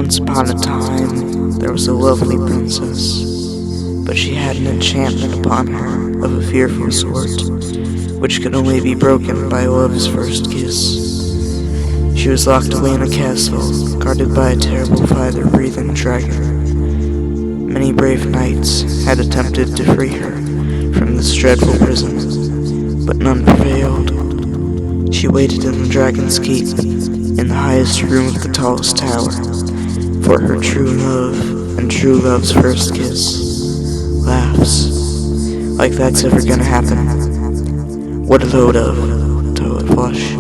Once upon a time, there was a lovely princess, but she had an enchantment upon her of a fearful sort, which could only be broken by love's first kiss. She was locked away in a castle, guarded by a terrible fire-breathing dragon. Many brave knights had attempted to free her from this dreadful prison, but none prevailed. She waited in the dragon's keep, in the highest room of the tallest tower, for her true love and true love's first kiss. Laughs. Like that's ever gonna happen. What a load of toilet flush.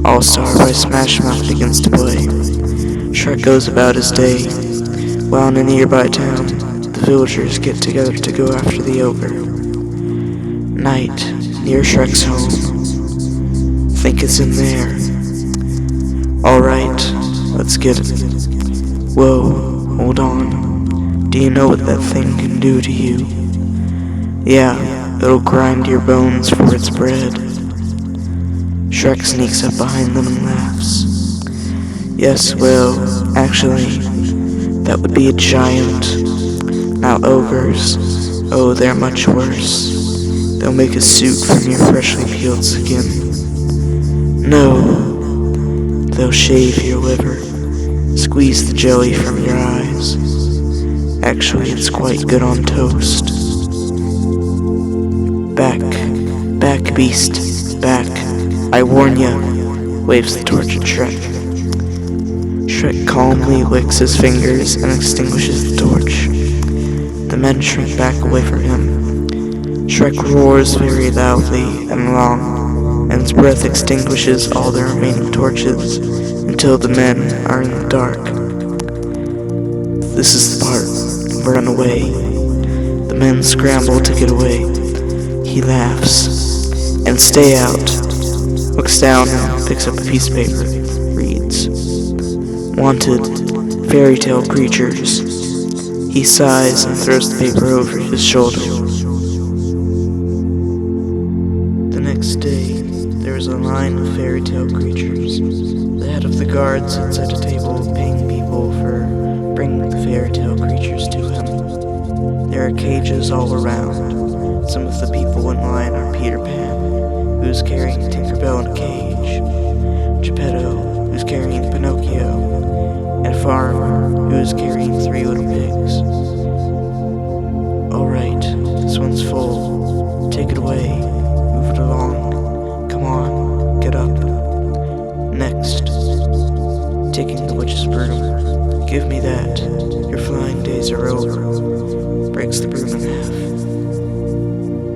All-Star by Smash Mouth begins to play. Shrek goes about his day, while in a nearby town, the villagers get together to go after the ogre. Night, near Shrek's home. Think it's in there. Alright, let's get it. Whoa, hold on. Do you know what that thing can do to you? Yeah, it'll grind your bones for its bread. Shrek sneaks up behind them and laughs. Yes, well, actually, that would be a giant. Now ogres, oh, they're much worse. They'll make a suit from your freshly peeled skin. No, they'll shave your liver, squeeze the jelly from your eyes. Actually, it's quite good on toast. Back, beast, back. I warn ya, waves the torch at Shrek. Shrek calmly licks his fingers and extinguishes the torch. The men shrink back away from him. Shrek roars very loudly and long, and his breath extinguishes all the remaining torches until the men are in the dark. This is the part. Run away. The men scramble to get away. He laughs. And stay out. Looks down and picks up a piece of paper. Reads. Wanted. Fairy tale creatures. He sighs and throws the paper over his shoulder. The next day, there is a line of fairy tale creatures. The head of the guard sits at a table paying people for bringing the fairy tale creatures to him. There are cages all around. Some of the people in line are Peter Pan, who's carrying Tinkerbell in a cage, Geppetto, who's carrying Pinocchio, and Farmer, who's carrying 3 little pigs. Alright, this one's full. Take it away. Move it along. Come on, get up. Next. Taking the witch's broom. Give me that. Your flying days are over. Breaks the broom in half.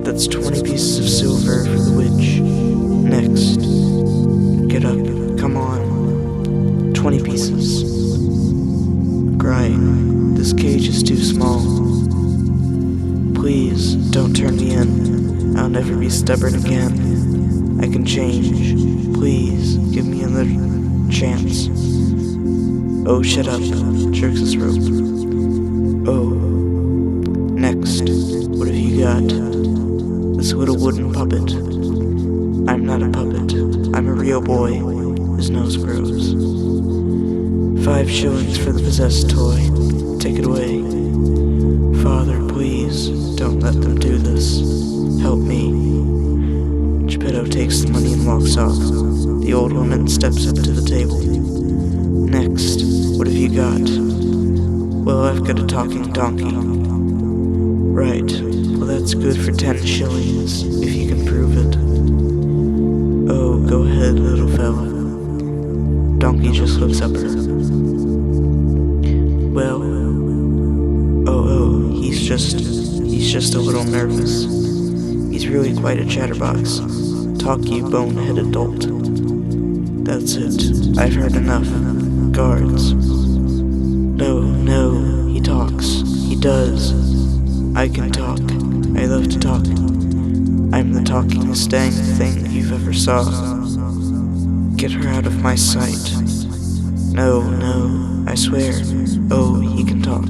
That's 20 pieces of silver for the witch. Next. Get up. Come on. 20 pieces. Crying. This cage is too small. Please, don't turn me in. I'll never be stubborn again. I can change. Please, give me another chance. Oh, shut up. Jerks his rope. Oh. Next. What have you got? This little wooden puppet. I'm not a puppet. I'm a real boy. His nose grows. 5 shillings for the possessed toy. Take it away. Father, please, don't let them do this. Help me. Geppetto takes the money and walks off. The old woman steps up to the table. Next, what have you got? Well, I've got a talking donkey. Right, well that's good for 10 shillings, if you can prove it. Oh, go ahead, little fella. Donkey just looks up at her. Well, he's just a little nervous. He's really quite a chatterbox. Talk, you boneheaded dolt. That's it. I've heard enough. Guards. No, he talks. He does. I can talk. I love to talk. I'm the talkingest dang thing you've ever saw. Get her out of my sight. No, I swear. Oh, he can talk.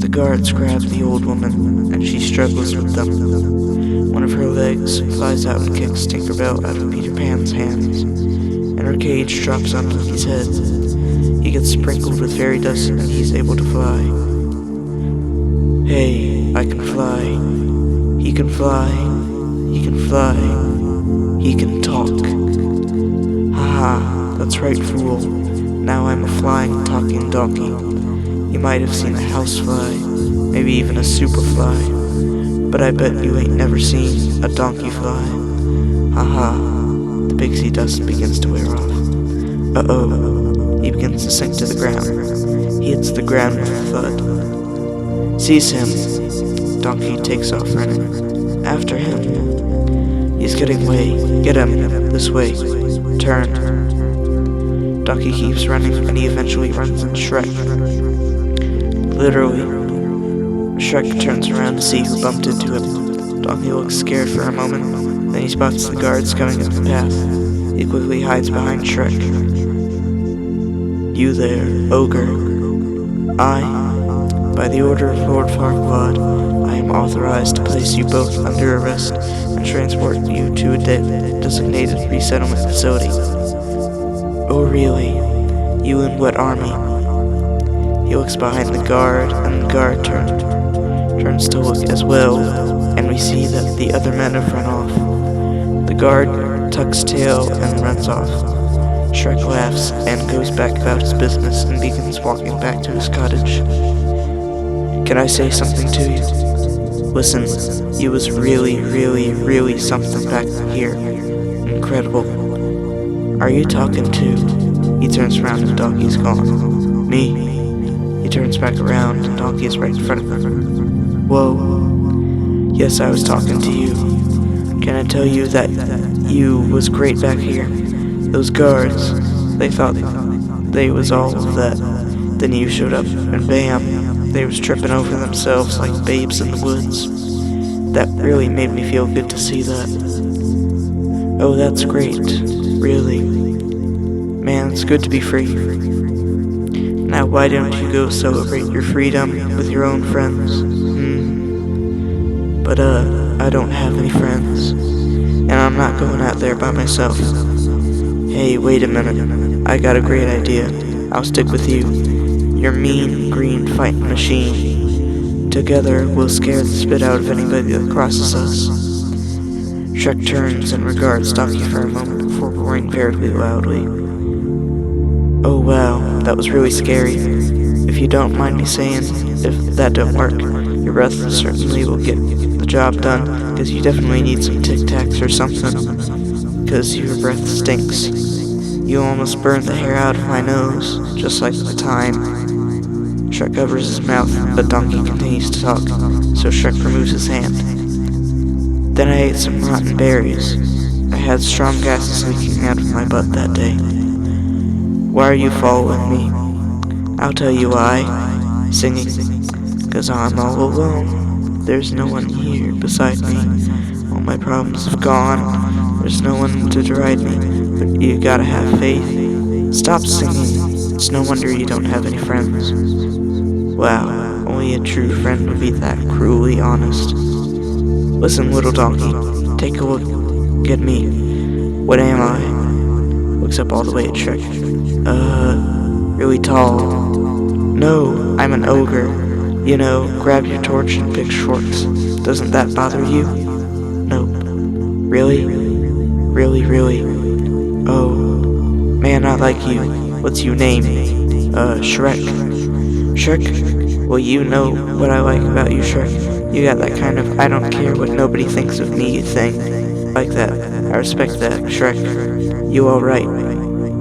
The guards grab the old woman, and she struggles with them. One of her legs flies out and kicks Tinkerbell out of Peter Pan's hands, and her cage drops on Donkey's head. He gets gets sprinkled with fairy dust and he's able to fly. Hey, I can fly. He can fly. He can fly. He can talk. Haha, that's right, fool. Now I'm a flying, talking donkey. You might have seen a housefly, maybe even a superfly, but I bet you ain't never seen a donkey fly. Haha, the pixie dust begins to wear off. Uh-oh, he begins to sink to the ground. He hits the ground with a thud. Seize him. Donkey takes off running. After him. He's getting away. Get him. This way. Turn. Donkey keeps running and he eventually runs into Shrek. Literally. Shrek turns around to see who bumped into him. Donkey looks scared for a moment, then he spots the guards coming up the path. He quickly hides behind Shrek. You there, ogre. By the order of Lord Farquaad, I am authorized to place you both under arrest and transport you to a designated resettlement facility. Oh really? You in what army? He looks behind the guard, and the guard turns to look as well, and we see that the other men have run off. The guard tucks tail and runs off. Shrek laughs and goes back about his business and begins walking back to his cottage. Can I say something to you? Listen, you was really something back here. Incredible. Are you talking to? He turns around and Donkey's gone. Me? He turns back around and Donkey is right in front of him. Whoa. Yes, I was talking to you. Can I tell you that you was great back here? Those guards, they thought they was all of that. Then you showed up and bam, they was tripping over themselves like babes in the woods. That really made me feel good to see that. Oh, that's great. Really. Man, it's good to be free. Now why don't you go celebrate your freedom with your own friends? But I don't have any friends. And I'm not going out there by myself. Hey, wait a minute. I got a great idea. I'll stick with you. You're mean, green fighting machine. Together, we'll scare the spit out of anybody that crosses us. Shrek turns and regards Donkey for a moment before roaring very loudly. Oh wow, that was really scary. If you don't mind me saying, if that don't work, your breath certainly will get the job done, because you definitely need some Tic Tacs or something, because your breath stinks. You almost burned the hair out of my nose, just like the time. Shrek covers his mouth, but Donkey continues to talk, so Shrek removes his hand. Then I ate some rotten berries. I had strong gases leaking out of my butt that day. Why are you following me? I'll tell you why. Singing. 'Cause I'm all alone. There's no one here beside me. All my problems have gone. There's no one to deride me. But you gotta have faith. Stop singing. It's no wonder you don't have any friends. Wow, only a true friend would be that cruelly honest. Listen, little donkey. Take a look at me. What am I? Looks up all the way at Shrek. Really tall. No, I'm an ogre. You know, grab your torch and pick shorts. Doesn't that bother you? Nope. Really? Really? Oh, man, I like you. What's your name? Shrek. Shrek? Well, you know what I like about you, Shrek. You got that kind of I don't care what nobody thinks of me thing. Like that. I respect that, Shrek. You alright?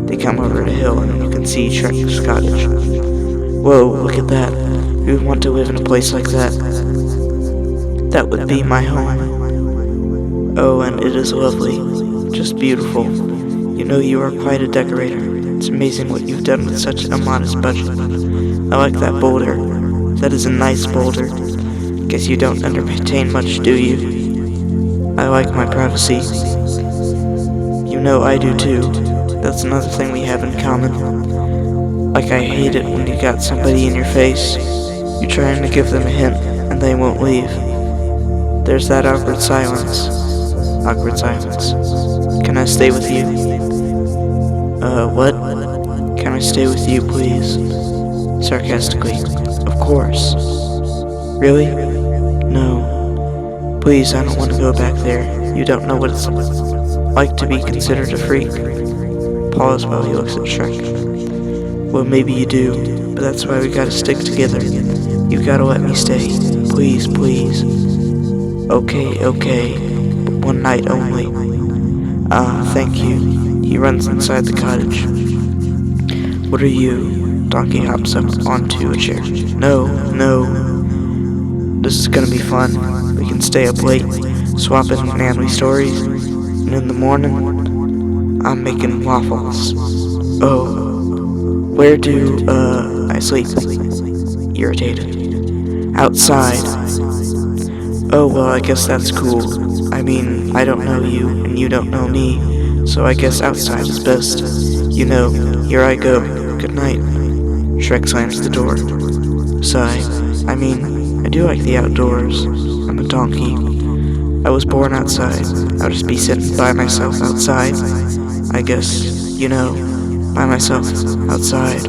They come over the hill and you can see Shrek's cottage. Whoa, look at that. Who would want to live in a place like that? That would be my home. Oh, and it is lovely. Just beautiful. You know you are quite a decorator. It's amazing what you've done with such a modest budget. I like that boulder. That is a nice boulder. Guess you don't entertain much, do you? I like my privacy. You know I do too. That's another thing we have in common. Like I hate it when you got somebody in your face. You're trying to give them a hint, and they won't leave. There's that awkward silence. Can I stay with you? What? Can I stay with you, please? Sarcastically. Of course. Really? No. Please, I don't want to go back there. You don't know what it's like to be considered a freak. Pause while he looks at Shrek. Well, maybe you do, but that's why we gotta stick together. You gotta let me stay. Please, please. Okay, but one night only. Thank you. He runs inside the cottage. What are you? Donkey hops up onto a chair. No. This is gonna be fun. We can stay up late, swapping manly stories, and in the morning, I'm making waffles. Oh, where do, I sleep? Irritated. Outside. Oh, well, I guess that's cool. I mean, I don't know you, and you don't know me, so I guess outside is best. You know, here I go. Good night. Shrek slams the door. Sigh. I mean, I do like the outdoors. I'm a donkey. I was born outside. I'll just be sitting by myself outside. I guess, you know, by myself outside.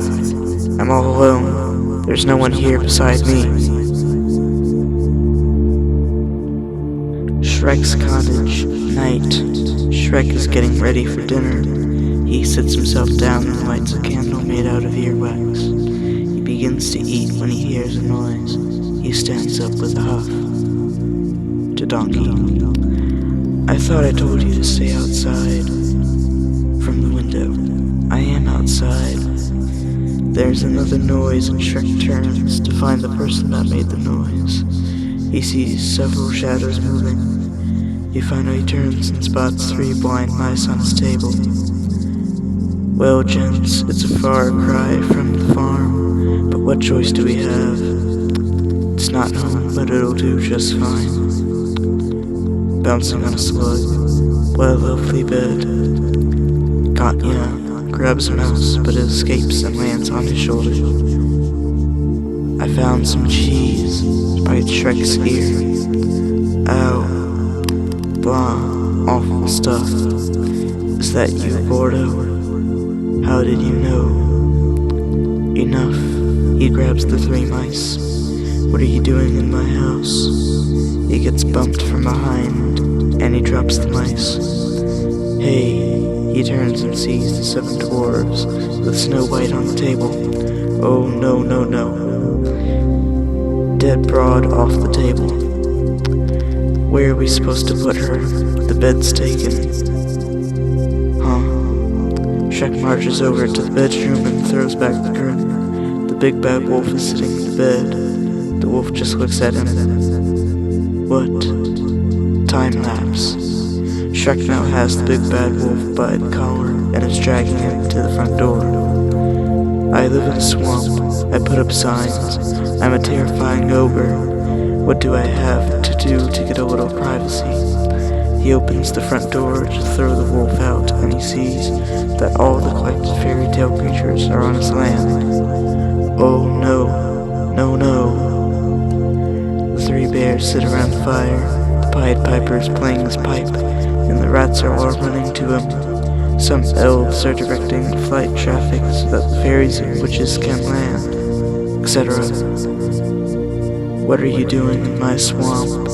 I'm all alone. There's no one here beside me. Shrek's cottage. Night. Shrek is getting ready for dinner. He sits himself down and lights a candle made out of earwax. He begins to eat when he hears a noise. He stands up with a huff. To Donkey. I thought I told you to stay outside. From the window. I am outside. There's another noise and Shrek turns to find the person that made the noise. He sees several shadows moving. He finally turns and spots 3 blind mice on his table. Well, gents, it's a far cry from the farm, but what choice do we have? It's not home, but it'll do just fine. Bouncing on a slug. What a lovely bed. Katya grabs a mouse, but it escapes and lands on his shoulder. I found some cheese, bites Shrek's ear. Ow. Blah. Awful stuff. Is that you, Gordo? How did you know? Enough. He grabs the 3 mice. What are you doing in my house? He gets bumped from behind, and he drops the mice. Hey, he turns and sees the 7 dwarves with Snow White on the table. Oh, no. Dead broad off the table. Where are we supposed to put her? The bed's taken. Shrek marches over to the bedroom and throws back the curtain. The big bad wolf is sitting in the bed. The wolf just looks at him. What? Time lapse. Shrek now has the big bad wolf by the collar and is dragging him to the front door. I live in a swamp. I put up signs. I'm a terrifying ogre. What do I have to do to get a little privacy? He opens the front door to throw the wolf out, and he sees that all the collected fairy tale creatures are on his land. Oh no. The 3 bears sit around the fire. The Pied Piper is playing his pipe, and the rats are all running to him. Some elves are directing flight traffic so that the fairies and witches can land, etc. What are you doing in my swamp?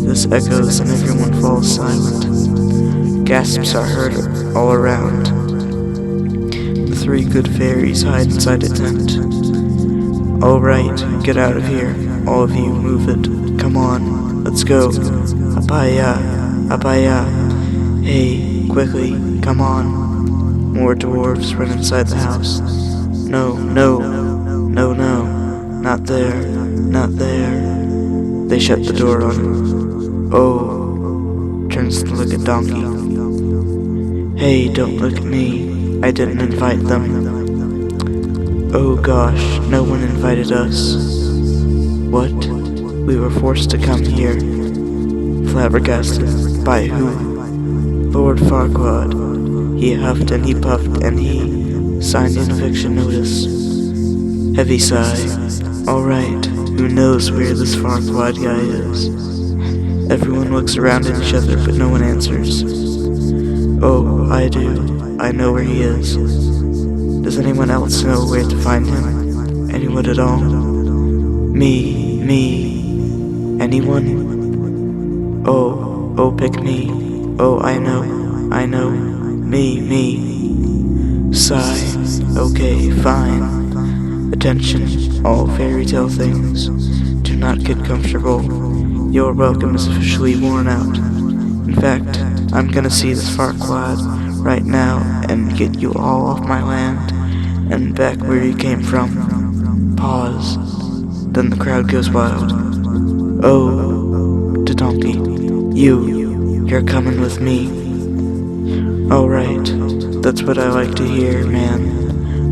This echoes and everyone falls silent. Gasps are heard all around. The 3 good fairies hide inside a tent. All right, get out of here. All of you, move it. Come on, let's go. Apaya. Hey, quickly, come on. More dwarves run inside the house. No. Not there. They shut the door on him. Oh, turns to look at Donkey. Hey, don't look at me. I didn't invite them. Oh gosh, no one invited us. What? We were forced to come here. Flabbergasted. By who? Lord Farquaad. He huffed and he puffed and he signed an eviction notice. Heavy sigh. Alright, who knows where this Farquaad guy is? Everyone looks around at each other, but no one answers. Oh, I do. I know where he is. Does anyone else know where to find him? Anyone at all? Me. Anyone? Oh, pick me. Oh, I know. Me. Sigh. Okay, fine. Attention, all fairy tale things. Do not get comfortable. Your welcome is officially worn out. In fact, I'm gonna see this Farquaad right now and get you all off my land and back where you came from. Pause. Then the crowd goes wild. Oh, to Donkey. You're coming with me. Alright, that's what I like to hear, man.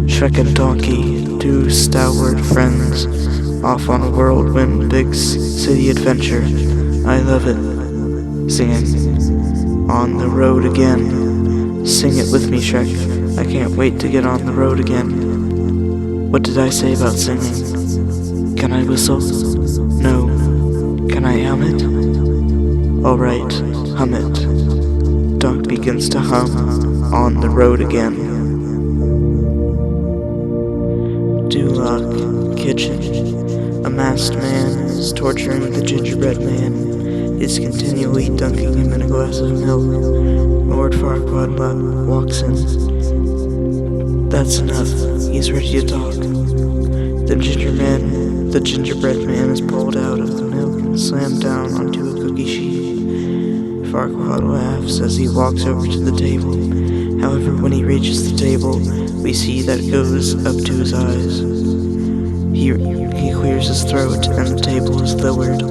Shrek and Donkey, two stalwart friends, off on a whirlwind big city adventure. I love it. Singing. On the road again. Sing it with me, Shrek. I can't wait to get on the road again. What did I say about singing? Can I whistle? No. Can I hum it? Alright, hum it. Donk begins to hum On the Road Again. Duloc Kitchen. A masked man is torturing the gingerbread man. He's continually dunking him in a glass of milk. Lord Farquaad walks in. That's enough. He's ready to talk. The gingerbread man is pulled out of the milk and slammed down onto a cookie sheet. Farquaad laughs as he walks over to the table. However, when he reaches the table, we see that it goes up to his eyes. He clears his throat and the table is lowered.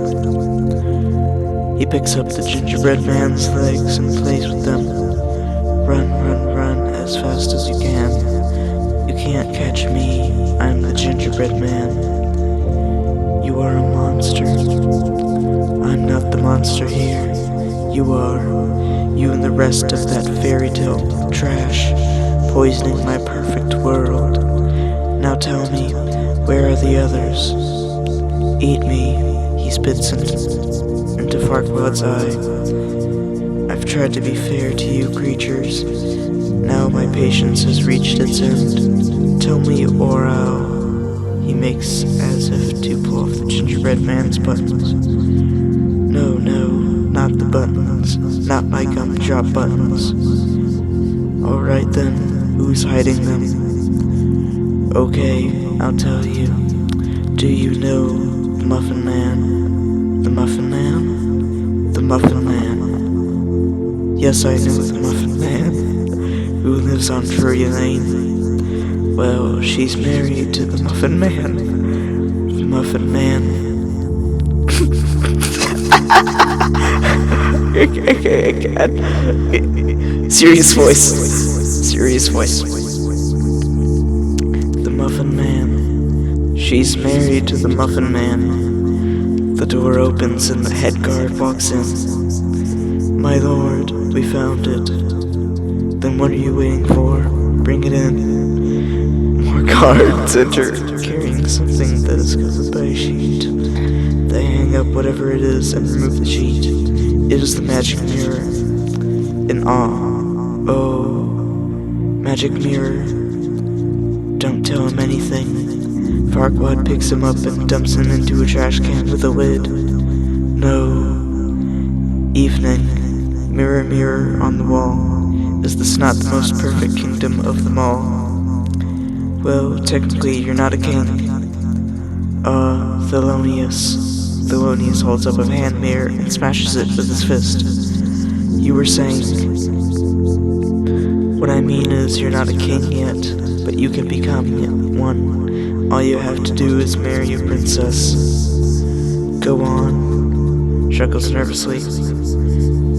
He picks up the gingerbread man's legs and plays with them. Run as fast as you can. You can't catch me, I'm the gingerbread man. You are a monster. I'm not the monster here. You are. You and the rest of that fairy tale trash, poisoning my perfect world. Now tell me, where are the others? Eat me, he spits into Farquaad's eye. I've tried to be fair to you creatures. Now my patience has reached its end. Tell me, or I'll... He makes as if to pull off the gingerbread man's buttons. No, not the buttons. Not my gumdrop buttons. Alright then, who's hiding them? Okay, I'll tell you. Do you know the Muffin Man? The Muffin Man? The Muffin Man. Yes, I know the Muffin Man, who lives on Drury Lane. Well, she's married to the Muffin Man. The Muffin Man. I can't. Serious voice. The Muffin Man. She's married to the Muffin Man. The door opens and the head guard walks in. My lord, we found it. Then what are you waiting for? Bring it in. More guards enter, carrying something that is covered by a sheet. They hang up whatever it is and remove the sheet. It is the magic mirror. In awe. Oh, magic mirror. Don't tell him anything. Farquaad picks him up and dumps him into a trash can with a lid. No. Evening. Mirror, mirror on the wall. Is this not the most perfect kingdom of them all? Well, technically, you're not a king. Thelonious. Thelonious holds up a hand mirror and smashes it with his fist. You were saying... What I mean is, you're not a king yet, but you can become one. All you have to do is marry a princess. Go on. Chuckles nervously.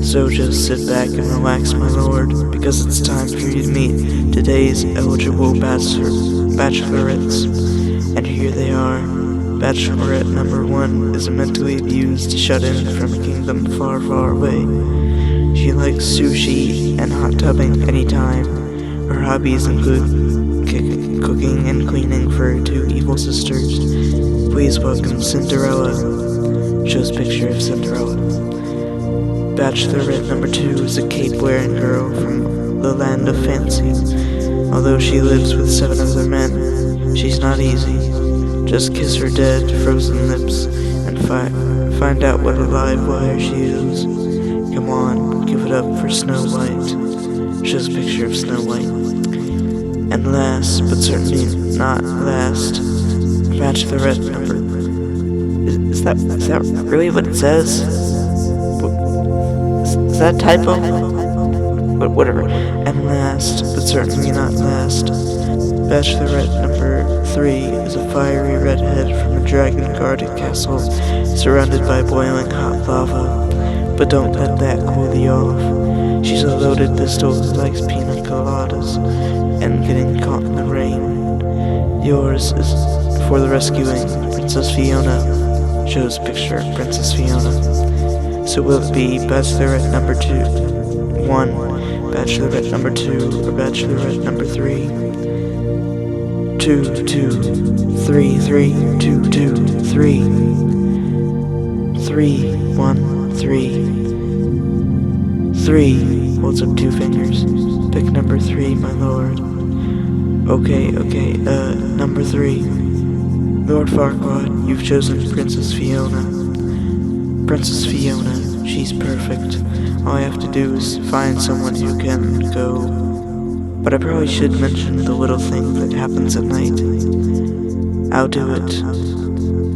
So just sit back and relax, my lord, because it's time for you to meet today's eligible bachelorettes. And here they are. Bachelorette number 1 is a mentally abused shut-in from a kingdom far, far away. She likes sushi and hot tubbing anytime. Her hobbies include cooking and cleaning for her 2 evil sisters. Please welcome Cinderella. Shows picture of Cinderella. Bachelorette number 2 is a cape-wearing girl from the land of fancy. Although she lives with 7 other men, she's not easy. Just kiss her dead, frozen lips, and find out what a live wire she is. Come on, give it up for Snow White. Shows a picture of Snow White. And last, but certainly not last, Bachelorette number. Is that really what it says? Is that a typo? But whatever. And last, but certainly not last, Bachelorette number 3 is a fiery redhead from a dragon-guarded castle surrounded by boiling hot lava. But don't let that cool you off. She's a loaded pistol who likes pina coladas and getting caught in the rain. Yours is for the rescuing, Princess Fiona. Shows a picture of Princess Fiona. So will it be Bachelorette number 1, Bachelorette number 2, or Bachelorette number 3? 2, 2, 3, 3, 2, 2, 3. 3, 1, 3. 3. Holds up 2 fingers. Pick number 3, my lord. Okay, number 3. Lord Farquaad, you've chosen Princess Fiona. Princess Fiona, she's perfect. All I have to do is find someone who can go. But I probably should mention the little thing that happens at night. I'll do it.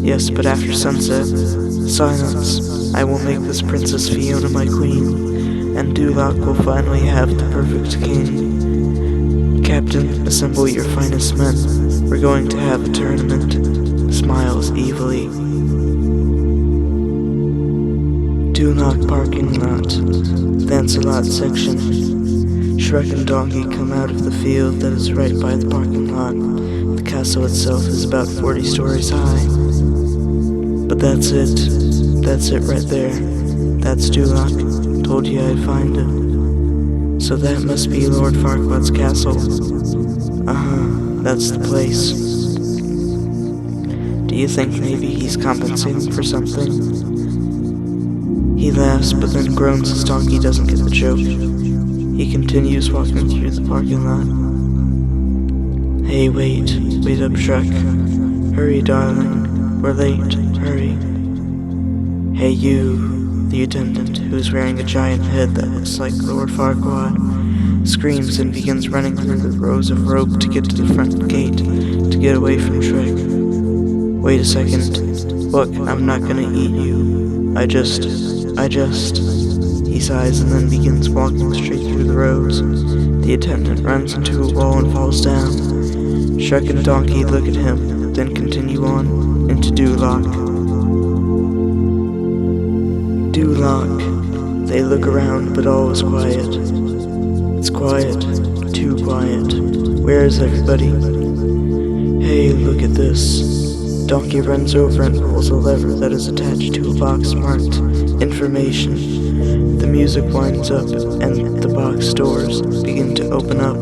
Yes, but after sunset, silence. I will make this Princess Fiona my queen, and Duloc will finally have the perfect king. Captain, assemble your finest men. We're going to have a tournament. Smiles evilly. Duloc parking lot. Lancelot section. Shrek and Donkey come out of the field that is right by the parking lot. The castle itself is about 40 stories high. But that's it. That's it right there. That's Duloc. Told you I'd find him. So that must be Lord Farquaad's castle. That's the place. Do you think maybe he's compensating for something? He laughs, but then groans as Donkey doesn't get the joke. He continues walking through the parking lot. Hey, wait up, Shrek. Hurry, darling. We're late. Hurry. Hey, you, the attendant, who's wearing a giant head that looks like Lord Farquaad, screams and begins running through the rows of rope to get to the front gate to get away from Shrek. Wait a second. Look, I'm not gonna eat you. I just... He sighs and then begins walking straight through the rows. The attendant runs into a wall and falls down. Shrek and Donkey look at him, then continue on into Duloc. Duloc. They look around, but all is quiet. It's quiet. Too quiet. Where is everybody? Hey, look at this. Donkey runs over and pulls a lever that is attached to a box marked Information. The music winds up and the box doors begin to open up.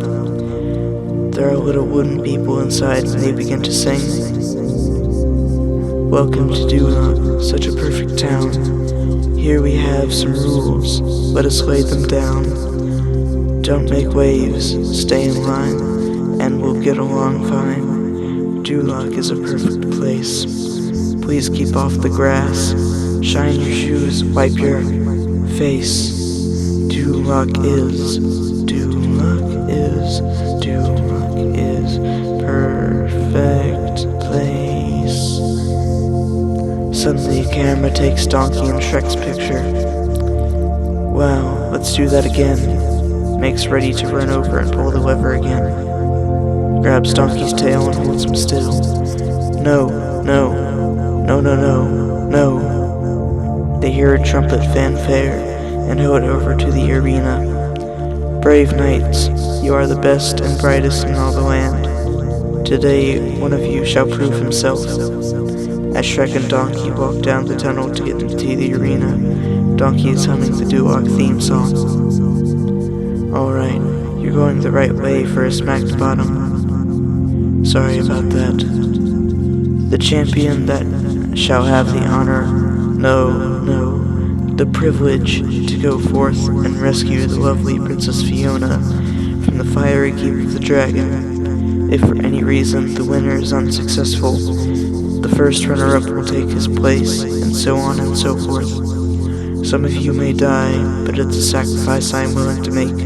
There are little wooden people inside and they begin to sing. Welcome to Duloc, such a perfect town. Here we have some rules. Let us lay them down. Don't make waves, stay in line, and we'll get along fine. Duloc is a perfect place. Please keep off the grass. Shine your shoes, wipe your face. Duloc is perfect place. Suddenly a camera takes Donkey and Shrek's picture. Wow, let's do that again. Makes ready to run over and pull the lever again. Grabs Donkey's tail and holds him still. No. They hear a trumpet fanfare and head over to the arena. Brave knights, you are the best and brightest in all the land. Today, one of you shall prove himself. As Shrek and Donkey walk down the tunnel to get into the arena, Donkey is humming the Duloc theme song. Alright, you're going the right way for a smacked bottom. Sorry about that. The champion that shall have the honor, the privilege to go forth and rescue the lovely Princess Fiona from the fiery keep of the dragon. If for any reason the winner is unsuccessful, the first runner-up will take his place, and so on and so forth. Some of you may die, but it's a sacrifice I am willing to make.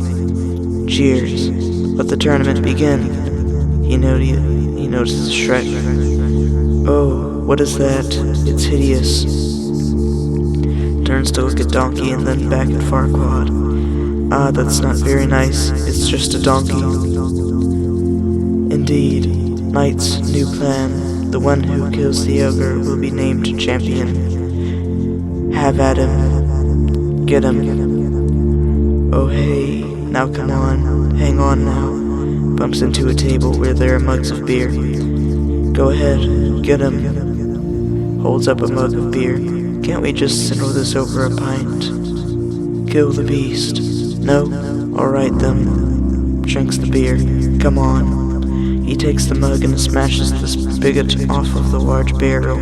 Cheers. Let the tournament begin. He notices Shrek. Oh, what is that? It's hideous. Turns to look at Donkey and then back at Farquaad. Ah, that's not very nice. It's just a donkey. Indeed. Knight's new plan. The one who kills the ogre will be named champion. Have at him. Get him. Oh hey, now come on. Hang on now. Bumps into a table where there are mugs of beer. Go ahead, get him. Holds up a mug of beer. Can't we just settle this over a pint? Kill the beast. No? Alright then. Drinks the beer. Come on. He takes the mug and smashes the spigot off of the large barrel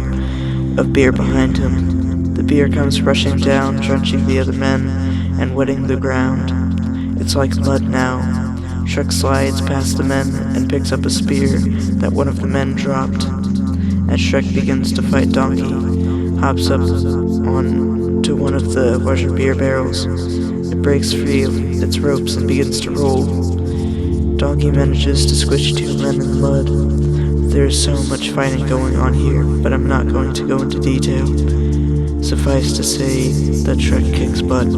of beer behind him. The beer comes rushing down, drenching the other men and wetting the ground. It's like mud now. Shrek slides past the men and picks up a spear that one of the men dropped. As Shrek begins to fight Donkey, hops up on to one of the larger beer barrels. It breaks free of its ropes and begins to roll. Donkey manages to squish two men in the mud. There is so much fighting going on here, but I'm not going to go into detail. Suffice to say that Shrek kicks butt.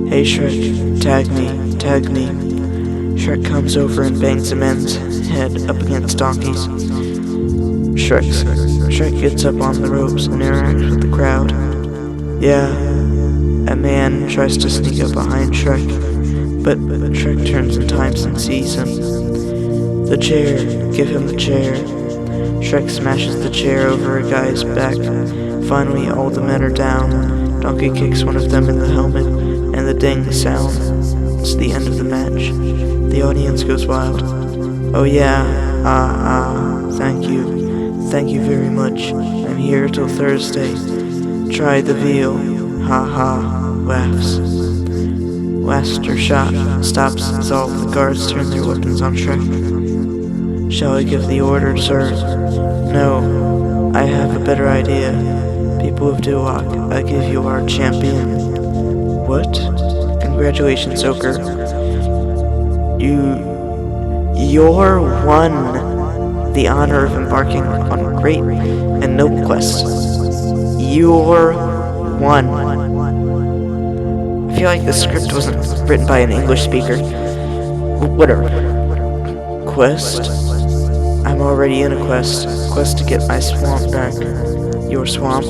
Hey Shrek, tag me, tag me. Shrek comes over and bangs a man's head up against Donkey's. Shrek gets up on the ropes and interacts with the crowd. Yeah, a man tries to sneak up behind Shrek, but Shrek turns in time and sees him. The chair, give him the chair. Shrek smashes the chair over a guy's back. Finally, all the men are down. Donkey kicks one of them in the helmet, and the ding sound. It's the end of the match. The audience goes wild. Oh yeah, thank you. Thank you very much. I'm here till Thursday. Try the veal. Ha ha, laughs. Blaster shot stops as all of the guards turn their weapons on Shrek. Shall I give the order, sir? No, I have a better idea. People of Duloc, I give you our champion. What? Congratulations, Ogre. You're won the honor of embarking on a great and noble quest. You're one. I feel like the script wasn't written by an English speaker. Whatever. Quest? I'm already in a quest. Quest to get my swamp back. Your swamp?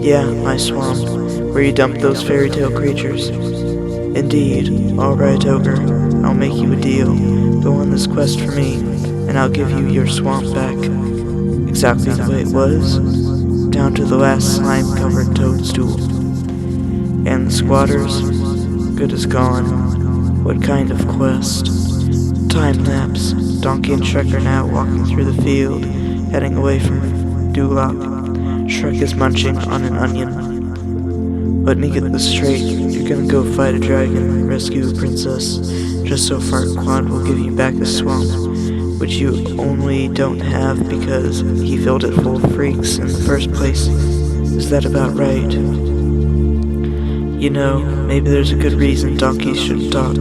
Yeah, my swamp. Where you dump those fairy tale creatures. Indeed. Alright, Ogre. I'll make you a deal. Go on this quest for me, and I'll give you your swamp back. Exactly the way it was. Down to the last slime-covered toadstool. And the squatters? Good as gone. What kind of quest? Time-lapse. Donkey and Shrek are now walking through the field, heading away from Duloc. Shrek is munching on an onion. Let me get this straight. You're gonna go fight a dragon and rescue a princess, just so Farquaad will give you back the swamp, which you only don't have because he filled it full of freaks in the first place. Is that about right? You know, maybe there's a good reason donkeys shouldn't talk.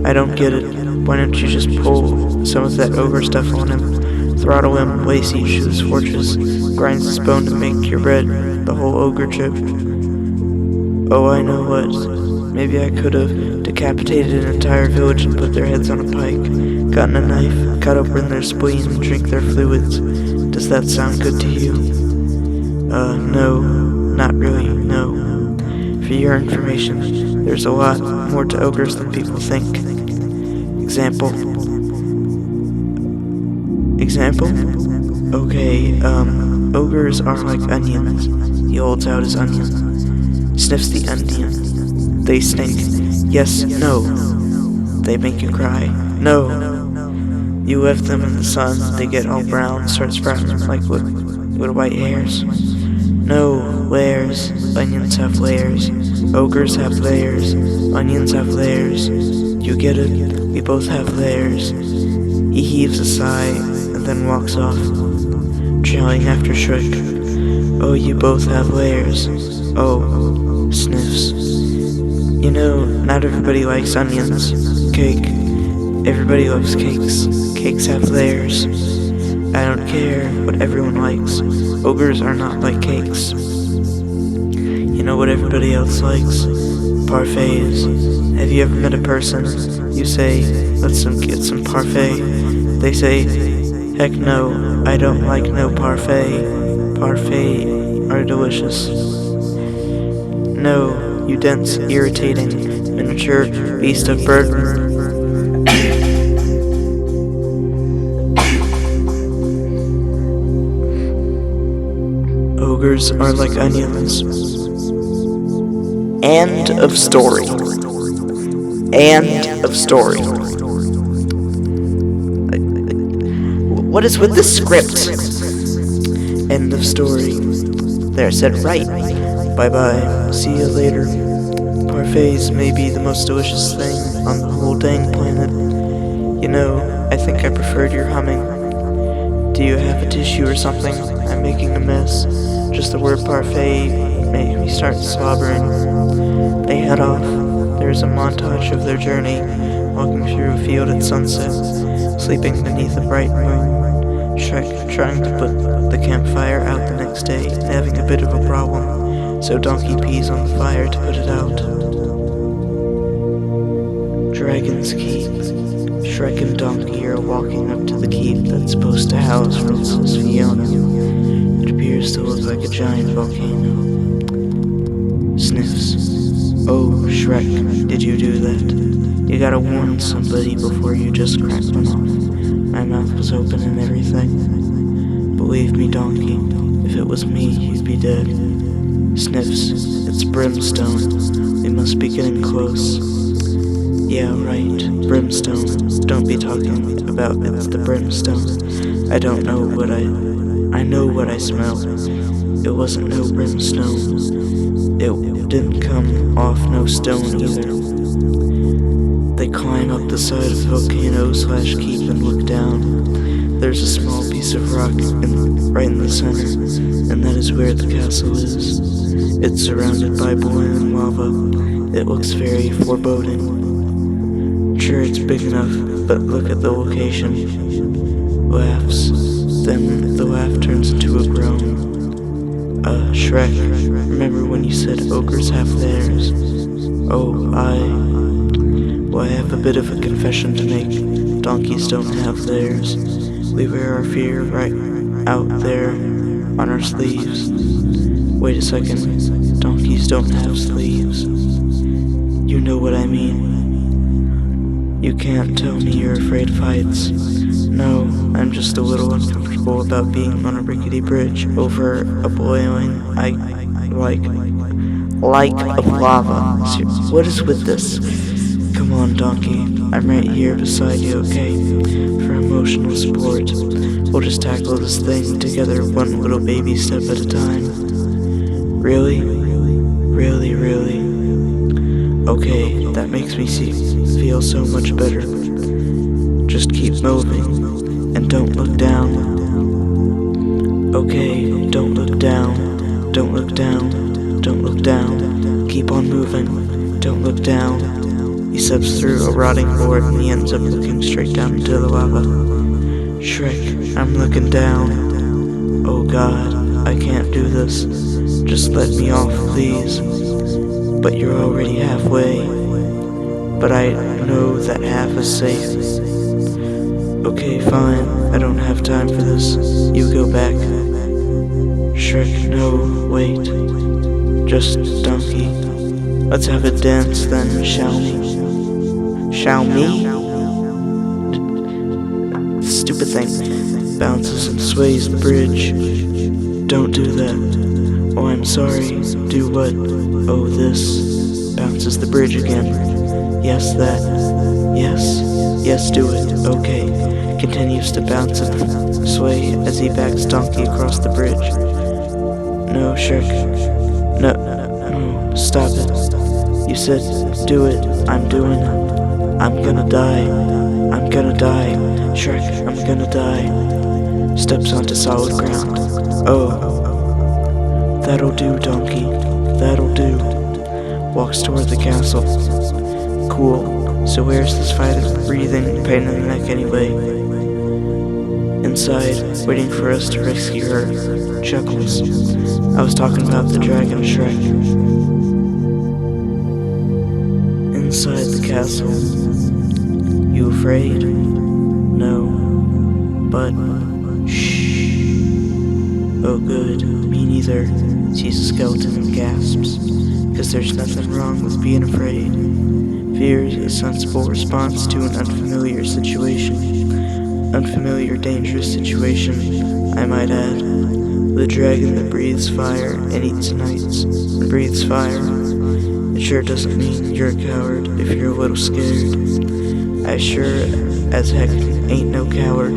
I don't get it. Why don't you just pull some of that ogre stuff on him, throttle him, lay siege to his fortress, grind his bone to make your bread, the whole ogre trip? Oh, I know what. Maybe I could have decapitated an entire village and put their heads on a pike, gotten a knife, cut open their spleen and drink their fluids. Does that sound good to you? No, not really, no. For your information, there's a lot more to ogres than people think. Example? Okay, ogres are like onions. He holds out his onion. Sniffs the onion. They stink. Yes, no. They make you cry. No. You left them in the sun, they get all brown, start sprouting like little white hairs. No, layers. Onions have layers. Ogres have layers. Onions have layers. You get it? We both have layers. He heaves a sigh and then walks off, trailing after Shrek. Oh, you both have layers. Oh, sniffs. You know, not everybody likes onions. Cake. Everybody loves cakes. Cakes have layers. I don't care what everyone likes. Ogres are not like cakes. You know what everybody else likes? Parfaits. Have you ever met a person? You say, let's get some parfait. They say, heck no, I don't like no parfait. Parfait are delicious. No, you dense, irritating, miniature beast of burden. Ogres are like onions. End of story. End of story. What is with the script? End of story. There, said right. Bye-bye. See you later. Parfaits may be the most delicious thing on the whole dang planet. You know, I think I preferred your humming. Do you have a tissue or something? I'm making a mess. Just the word parfait made me start slobbering. They head off. There's a montage of their journey, walking through a field at sunset, sleeping beneath a bright moon. Shrek trying to put the campfire out the next day, and having a bit of a problem, so Donkey pees on the fire to put it out. Dragon's Keep. Shrek and Donkey are walking up to the keep that's supposed to house Princess Fiona. It appears to look like a giant volcano. Sniffs. Oh, Shrek, did you do that? You gotta warn somebody before you just crack one off. My mouth was open and everything. Believe me, Donkey, if it was me, you'd be dead. Sniffs. It's brimstone. We must be getting close. Yeah, right, brimstone. Don't be talking about it's the brimstone. I don't know what I know what I smell. It wasn't no brimstone. It didn't come off no stone either. They climb up the side of the volcano/keep and look down. There's a small piece of rock right in the center, and that is where the castle is. It's surrounded by boiling lava. It looks very foreboding. Sure, it's big enough, but look at the location. Laughs. Then the laugh turns into a groan. Shrek, remember when you said ogres have theirs? Oh, well, I have a bit of a confession to make. Donkeys don't have theirs. We wear our fear right out there on our sleeves. Wait a second. Donkeys don't have sleeves. You know what I mean. You can't tell me you're afraid of heights. No, I'm just a little uncomfortable about being on a rickety bridge over a boiling lake of lava. What is with this? Come on, Donkey. I'm right here beside you, okay? For emotional support. We'll just tackle this thing together, one little baby step at a time. Really? Really, really? Okay, that makes me feel so much better. Just keep moving, and don't look down. Okay, don't look down, don't look down, don't look down. Keep on moving, don't look down. He steps through a rotting board and he ends up looking straight down into the lava. Shrek, I'm looking down. Oh God, I can't do this. Just let me off, please. But you're already halfway. But I know that half is safe. Okay, fine. I don't have time for this. You go back. Shrek, no, wait. Just Donkey. Let's have a dance then, shall we? Shall me? Stupid thing. Bounces and sways the bridge. Don't do that. Oh, I'm sorry. Do what? Oh, this. Bounces the bridge again. Yes, that. Yes. Yes, do it. Okay. Continues to bounce and sway as he backs Donkey across the bridge. No, Shrek. No, stop it. You said do it. I'm doing it. I'm gonna die. I'm gonna die. Shrek, I'm gonna die. Steps onto solid ground. Oh, that'll do, donkey. That'll do. Walks toward the castle. Cool. So where's this fighter breathing pain in the neck anyway? Inside, waiting for us to rescue her. Chuckles. I was talking about the dragon, Shrek. Inside the castle. You afraid? No. But shh. Oh good, me neither. Sees a skeleton and gasps. 'Cause there's nothing wrong with being afraid. Fear is a sensible response to an unfamiliar situation. Unfamiliar, dangerous situation, I might add. The dragon that breathes fire and eats nights and breathes fire. It sure doesn't mean you're a coward if you're a little scared. I sure as heck ain't no coward,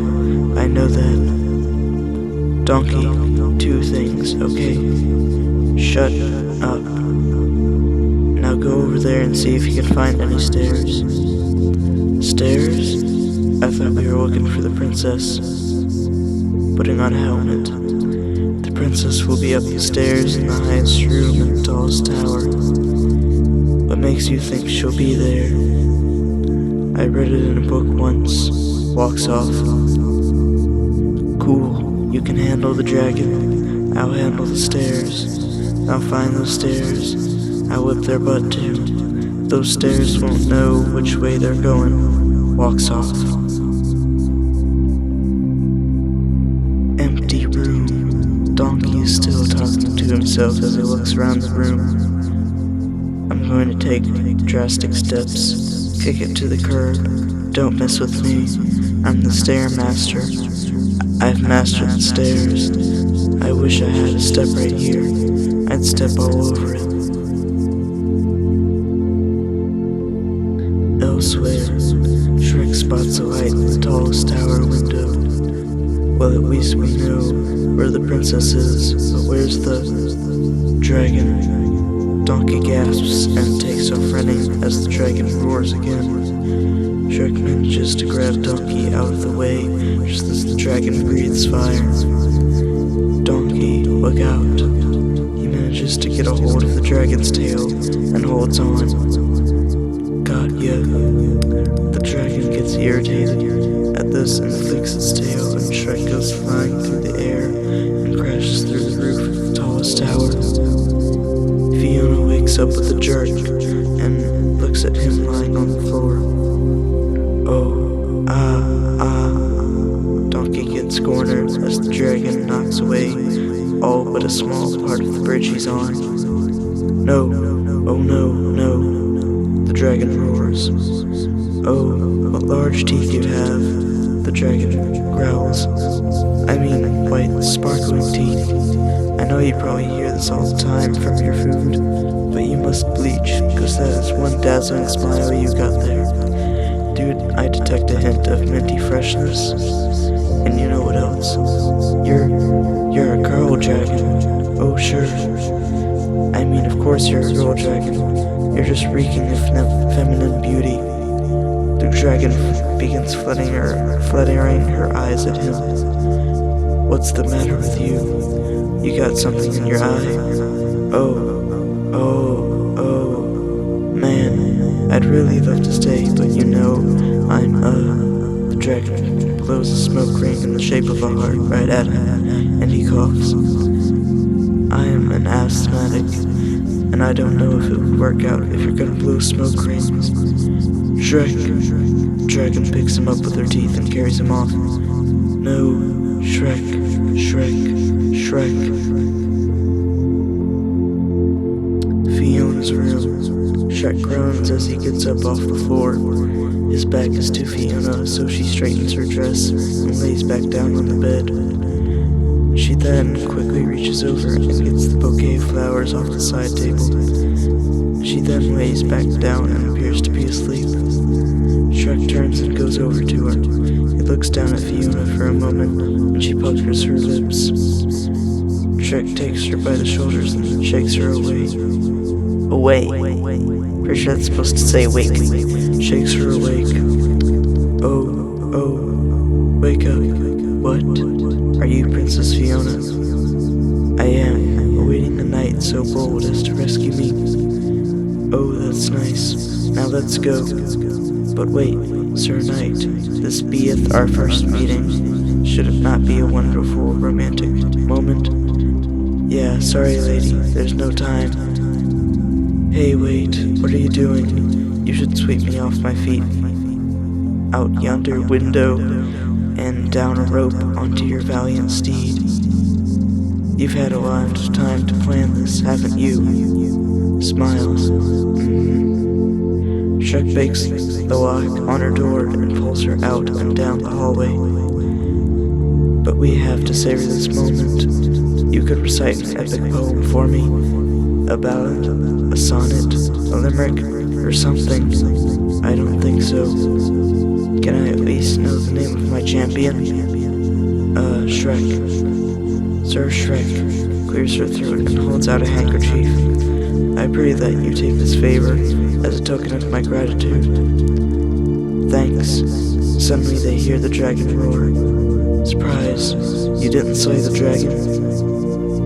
I know that. Donkey, two things, okay? Shut up. Now go over there and see if you can find any stairs. Stairs? I thought we were looking for the princess. Putting on a helmet. The princess will be up the stairs in the highest room in the tallest tower. What makes you think she'll be there? I read it in a book once. Walks off. Cool, you can handle the dragon. I'll handle the stairs. I'll find those stairs. I'll whip their butt too. Those stairs won't know which way they're going. Walks off. Empty room. Donkey is still talking to himself as he looks around the room. I'm going to take drastic steps. Kick it to the curb. Don't mess with me. I'm the stair master. I've mastered the stairs. I wish I had a step right here. I'd step all over it. Elsewhere, Shrek spots a light in the tallest tower window. Well, at least we know where the princess is, but where's the dragon? Donkey gasps and takes off running as the dragon roars again. Shrek manages to grab Donkey out of the way just as the dragon breathes fire. Donkey, look out. He manages to get a hold of the dragon's tail and holds on. Got ya. The dragon gets irritated at this and flicks its tail, and Shrek goes flying through the air and crashes through the roof of the tallest tower. Fiona wakes up with a jerk and looks at him lying on the floor. Oh, Donkey gets cornered as the dragon knocks away all but a small part of the bridge he's on. No, oh no. The dragon roars. Oh, what large teeth you have, the dragon growls. I mean, white, sparkling teeth. I know you probably hear this all the time from your food, but you must bleach, because that is one dazzling smile you got there. Dude, I detect a hint of minty freshness. And you know what else? You're a girl dragon. Oh, sure. I mean, of course you're a girl dragon. You're just reeking of feminine beauty. The dragon begins fluttering her eyes at him. What's the matter with you? You got something in your eye? Oh, man, I'd really love to stay, but you know, the dragon blows a smoke ring in the shape of a heart right at him, and he coughs. I am an asthmatic. And I don't know if it would work out if you're gonna blow smoke rings. Shrek. Dragon picks him up with her teeth and carries him off. No, Shrek. Fiona's room. Shrek groans as he gets up off the floor. His back is to Fiona, so she straightens her dress and lays back down on the bed. She then quickly reaches over and gets the bouquet of flowers off the side table. She then lays back down and appears to be asleep. Shrek turns and goes over to her. He looks down at Fiona for a moment, and she puckers her lips. Shrek takes her by the shoulders and shakes her away. Away. Pretty sure that's supposed to say wake. shakes her awake. Oh, wake up. What? Are you Princess Fiona? I am, awaiting a knight so bold as to rescue me. Oh, that's nice. Now let's go. But wait, Sir Knight, this beeth our first meeting. Should it not be a wonderful romantic moment? Yeah, sorry lady, there's no time. Hey, wait, what are you doing? You should sweep me off my feet. Out yonder window, and down a rope onto your valiant steed. You've had a lot of time to plan this, haven't you? Smiles. Shrek breaks the lock on her door and pulls her out and down the hallway. But we have to savor this moment. You could recite an epic poem for me. A ballad, a sonnet, a limerick, or something. I don't think so. Can I at least know the name of my champion? Shrek. Sir Shrek clears her throat and holds out a handkerchief. I pray that you take this favor as a token of my gratitude. Thanks. Suddenly they hear the dragon roar. Surprise, you didn't slay the dragon.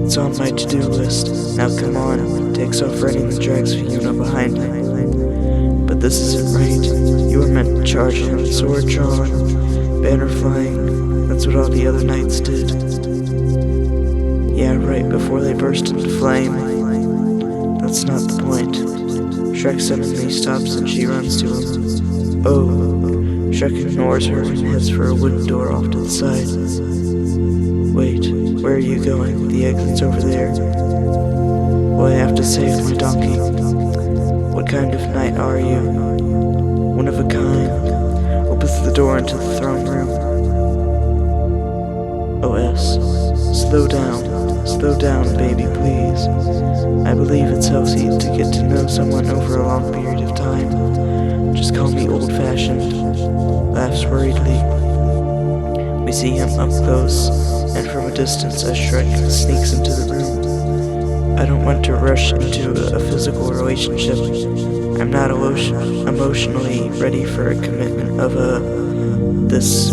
It's on my to-do list. Now come on, takes off running and drags Fiona behind him. But this isn't right. You were meant to charge him, sword drawn, banner flying. That's what all the other knights did. Yeah, right before they burst into flame. That's not the point. Shrek suddenly stops and she runs to him. Oh, Shrek ignores her and heads for a wooden door off to the side. Wait, where are you going? The exit's over there. Well, I have to save my donkey. What kind of knight are you? One of a kind. Opens the door into the throne room. OS. Slow down, baby, please. I believe it's healthy to get to know someone over a long period of time. Just call me old-fashioned. Laughs worriedly. We see him up close and from a distance as Shrek sneaks into the room. I don't want to rush into a physical relationship. I'm not emotionally ready for a commitment of this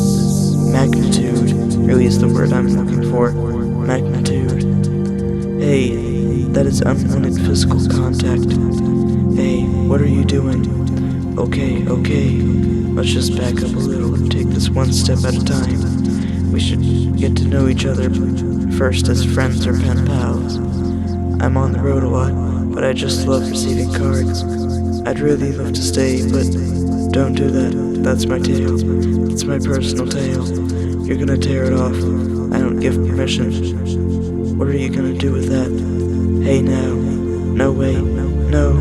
magnitude. Really is the word I'm looking for. Magnitude. Hey, that is unwanted physical contact. Hey, what are you doing? Okay, let's just back up a little and take this one step at a time. We should get to know each other first as friends or pen pals. I'm on the road a lot, but I just love receiving cards. I'd really love to stay, but don't do that. That's my tale. It's my personal tale. You're gonna tear it off. I don't give permission. What are you gonna do with that? Hey now. No way. No.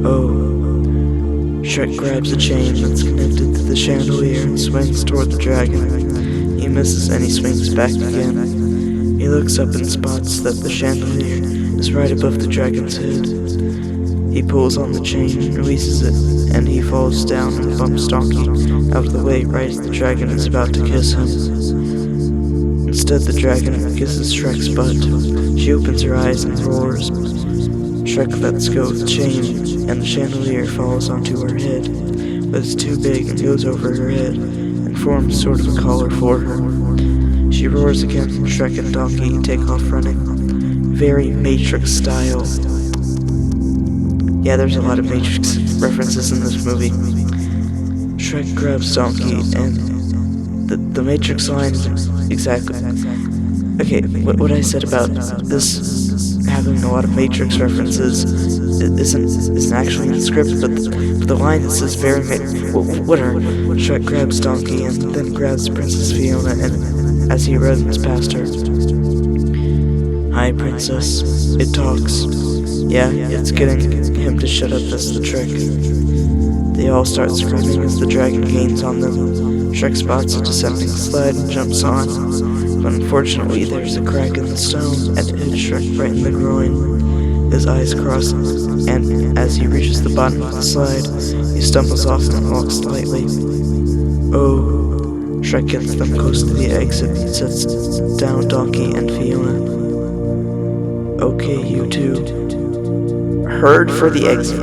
Oh. Shrek grabs a chain that's connected to the chandelier and swings toward the dragon. He misses and he swings back again. He looks up and spots that the chandelier is right above the dragon's head. He pulls on the chain, releases it, and he falls down and bumps Donkey out of the way right as the dragon is about to kiss him. Instead, the dragon kisses Shrek's butt. She opens her eyes and roars. Shrek lets go of the chain, and the chandelier falls onto her head, but it's too big and goes over her head, and forms sort of a collar for her. She roars again, and Shrek and Donkey take off running. Very Matrix style. Yeah, there's a lot of Matrix references in this movie. Shrek grabs Donkey, and the Matrix line is exactly... Okay, what I said about this having a lot of Matrix references isn't actually in the script, but the line that says very whatever. Shrek grabs Donkey and then grabs Princess Fiona, and as he runs past her. Hi, Princess. It talks. Yeah, it's getting him to shut up, that's the trick. They all start screaming as the dragon gains on them. Shrek spots a descending sled and jumps on, but unfortunately there's a crack in the stone and it hits Shrek right in the groin. His eyes cross, and as he reaches the bottom of the slide, he stumbles off and walks lightly. Oh, Shrek gets them close to the exit and sets down Donkey and Fiona. Okay, you two. Heard for the exit.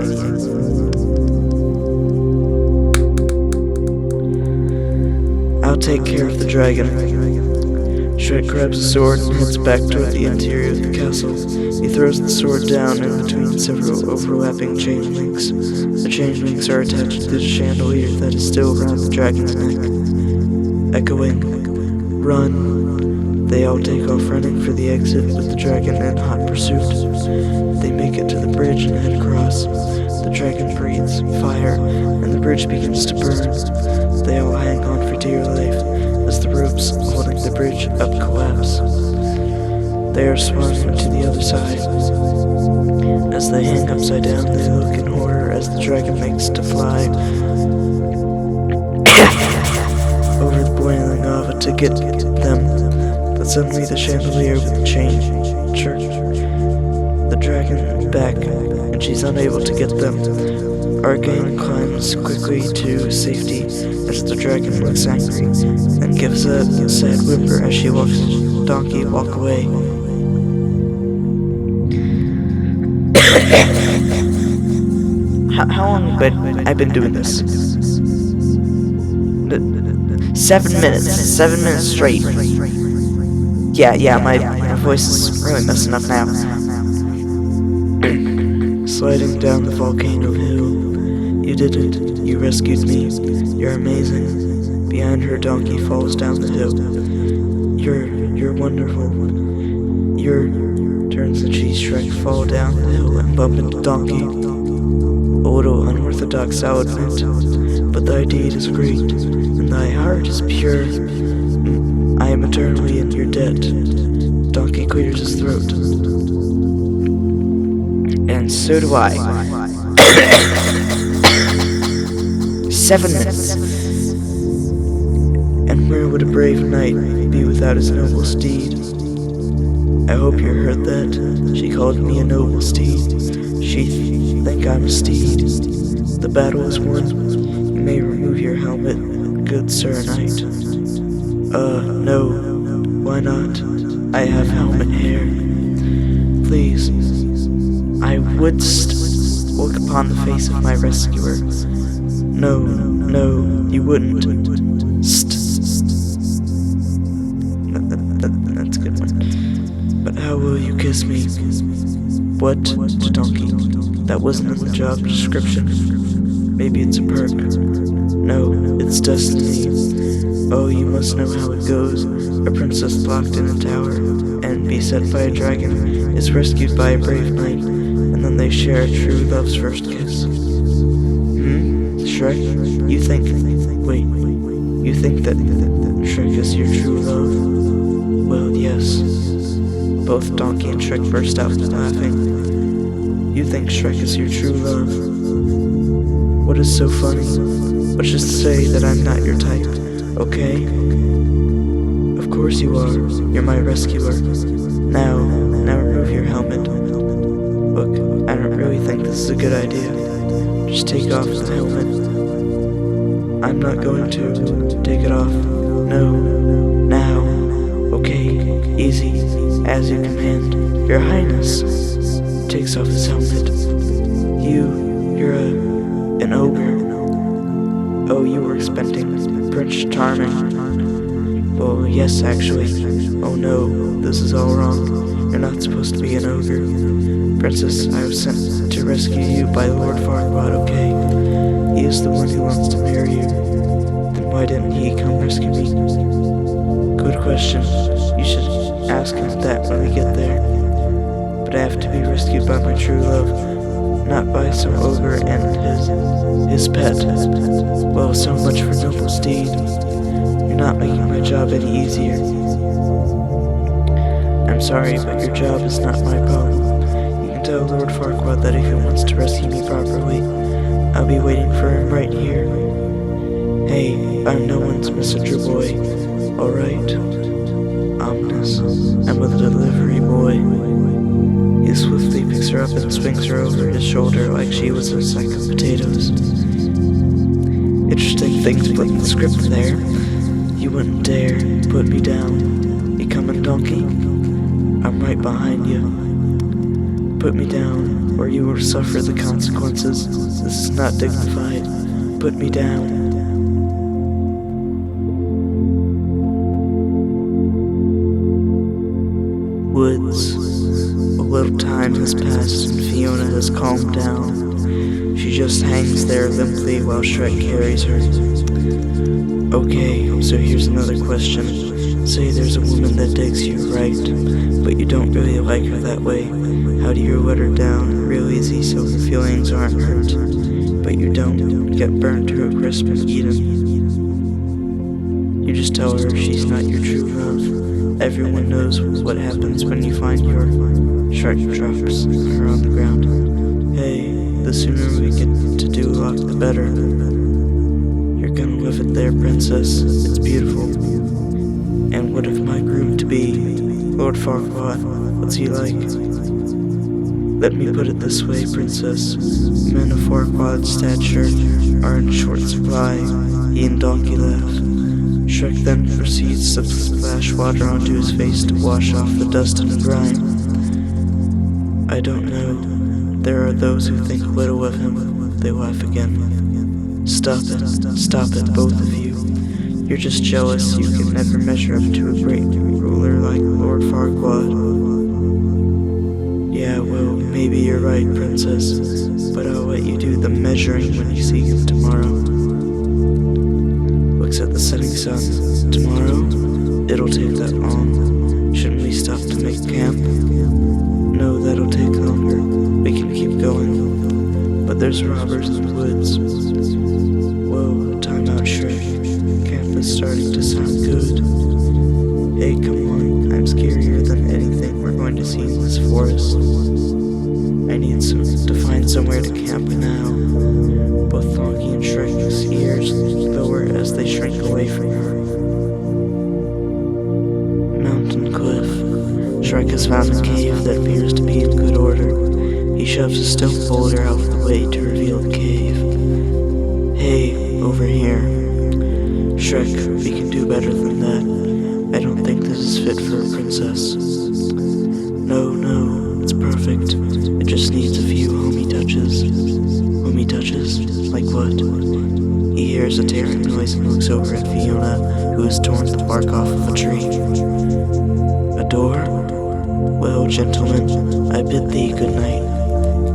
I'll take care of the dragon. Shrek grabs a sword and heads back toward the interior of the castle. He throws the sword down in between several overlapping chain links. The chain links are attached to the chandelier that is still around the dragon's neck. Echoing, "Run!" They all take off running for the exit with the dragon in hot pursuit. They make it to the bridge and head across. The dragon breathes fire, and the bridge begins to burn. They all hang on for dear life as the ropes holding the bridge up collapse. They are swung to the other side. As they hang upside down, they look in horror as the dragon makes to fly over the boiling lava to get them. But suddenly the chandelier with the chain jerks the dragon back, and she's unable to get them. Argane climbs quickly to safety as the dragon looks angry and gives a sad whimper as she watches Donkey walk away. How long have I been doing this? 7 minutes. 7 minutes straight. Yeah, my voice is really messing up now. Sliding down the volcano hill. You did it. You rescued me. You're amazing. Behind her, Donkey falls down the hill. You're wonderful. Turns and sees Shrek fall down the hill and bump into Donkey. A little unorthodox, I'll admit, but thy deed is great, and thy heart is pure. I am eternally in your debt. Donkey clears his throat. And so do I. 7 minutes. And where would a brave knight be without his noble steed? I hope you heard that. She called me a noble steed. She think I'm a steed. The battle is won. You may remove your helmet, good Sir Knight. No. Why not? I have helmet hair. Please. I would look upon the face of my rescuer. No, you wouldn't. That's a good one. But how will you kiss me? What? To Donkey. That wasn't in the job description. Maybe it's a perk. No, it's destiny. Oh, you must know how it goes. A princess locked in a tower and beset by a dragon is rescued by a brave knight, and then they share a true love's first kiss. Shrek, you think that Shrek is your true love? Well, yes. Both Donkey and Shrek burst out laughing. You think Shrek is your true love? What is so funny? Let's just say that I'm not your type, okay? Of course you are. You're my rescuer. Now remove your helmet. Look, I don't really think this is a good idea. Just take off the helmet. I'm not going to. Take it off. No. Now. Okay. Easy. As you command. Your Highness. Takes off his helmet. You're an ogre. Oh, you were expecting Prince Charming. Well, yes, actually. Oh no, this is all wrong. You're not supposed to be an ogre. Princess, I was sent to rescue you by Lord Farquaad, okay? He is the one who wants to marry you. Then why didn't he come rescue me? Good question. You should ask him that when we get there. But I have to be rescued by my true love, not by some ogre and his pet. Well, so much for noble steed. You're not making my job any easier. I'm sorry, but your job is not my problem. You can tell Lord Farquaad that if he wants to rescue me properly, I'll be waiting for him right here. Hey, I'm no one's messenger boy, alright? Ominous, I'm a delivery boy. He swiftly picks her up and swings her over his shoulder like she was a sack of potatoes. Interesting thing to put in the script there. You wouldn't dare put me down. You coming, Donkey? I'm right behind you. Put me down, or you will suffer the consequences. This is not dignified. Put me down. Woods. A little time has passed and Fiona has calmed down. She just hangs there limply while Shrek carries her. Okay, so here's another question. Say there's a woman that digs you, right? But you don't really like her that way. How do you let her down real easy so her feelings aren't hurt? But you don't get burned to a crisp and eaten. You just tell her she's not your true love. Everyone knows what happens when you find your Shrek drops her on the ground. Hey, the sooner we get to do luck, the better. You're gonna live it there, princess. It's beautiful. And what if my groom-to-be, Lord Farquaad, what's he like? Let me put it this way, princess. Men of Farquaad's stature are in short supply. He and Donkey laugh. Shrek then proceeds to splash water onto his face to wash off the dust and grime. I don't know. There are those who think little of him. They laugh again. Stop it, both of you. You're just jealous you can never measure up to a great ruler like Lord Farquaad. Yeah, well, maybe you're right, princess, but I'll let you do the measuring when you see him tomorrow. Looks at the setting sun. Tomorrow? It'll take that long. Shouldn't we stop to make camp? No, that'll take longer. We can keep going. But there's robbers in the woods. Whoa, time out, Shrek. Camp is starting to sound good. Hey, come on. I'm scarier than anything we're going to see in this forest. I need to find somewhere to camp now. Both Donkey and Shrek's ears lower as they shrink away from her. Mountain cliff. Shrek has found a cave that appears to be in good order. He shoves a stone boulder out of the way to reveal the cave. Hey, over here. Shrek, we can do better than that. I don't think this is fit for a princess. No, it's perfect. It just needs a few homey touches. Homey touches? Like what? He hears a tearing noise and looks over at Fiona, who has torn the bark off of a tree. A door? Well, gentlemen, I bid thee good night.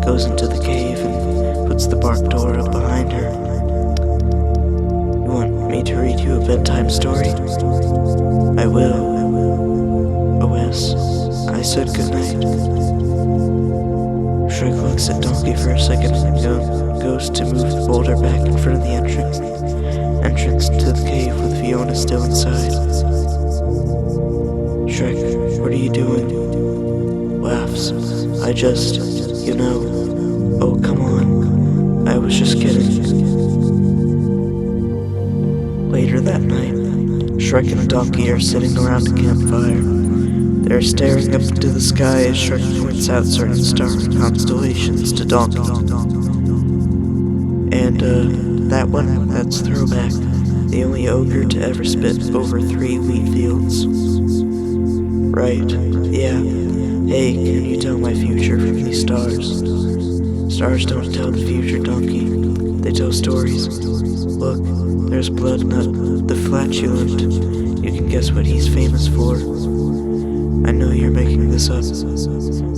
Goes into the cave and puts the bark door up behind her. You want me to read you a bedtime story? I will. O.S. I said good night. Shrek looks at Donkey for a second and goes to move the boulder back in front of the entrance to the cave with Fiona still inside. Shrek, what are you doing? Laughs. I just, oh, come on. I was just kidding. Later that night, Shrek and Donkey are sitting around a campfire. They're staring up into the sky as Shrek points out certain star constellations to Donkey. And, that one, that's Throwback, the only ogre to ever spit over 3 wheat fields. Right, yeah. Hey, can you tell my future from these stars? Stars don't tell the future, Donkey. They tell stories. Look, there's Bloodnut, the flatulent. You can guess what he's famous for. I know you're making this up.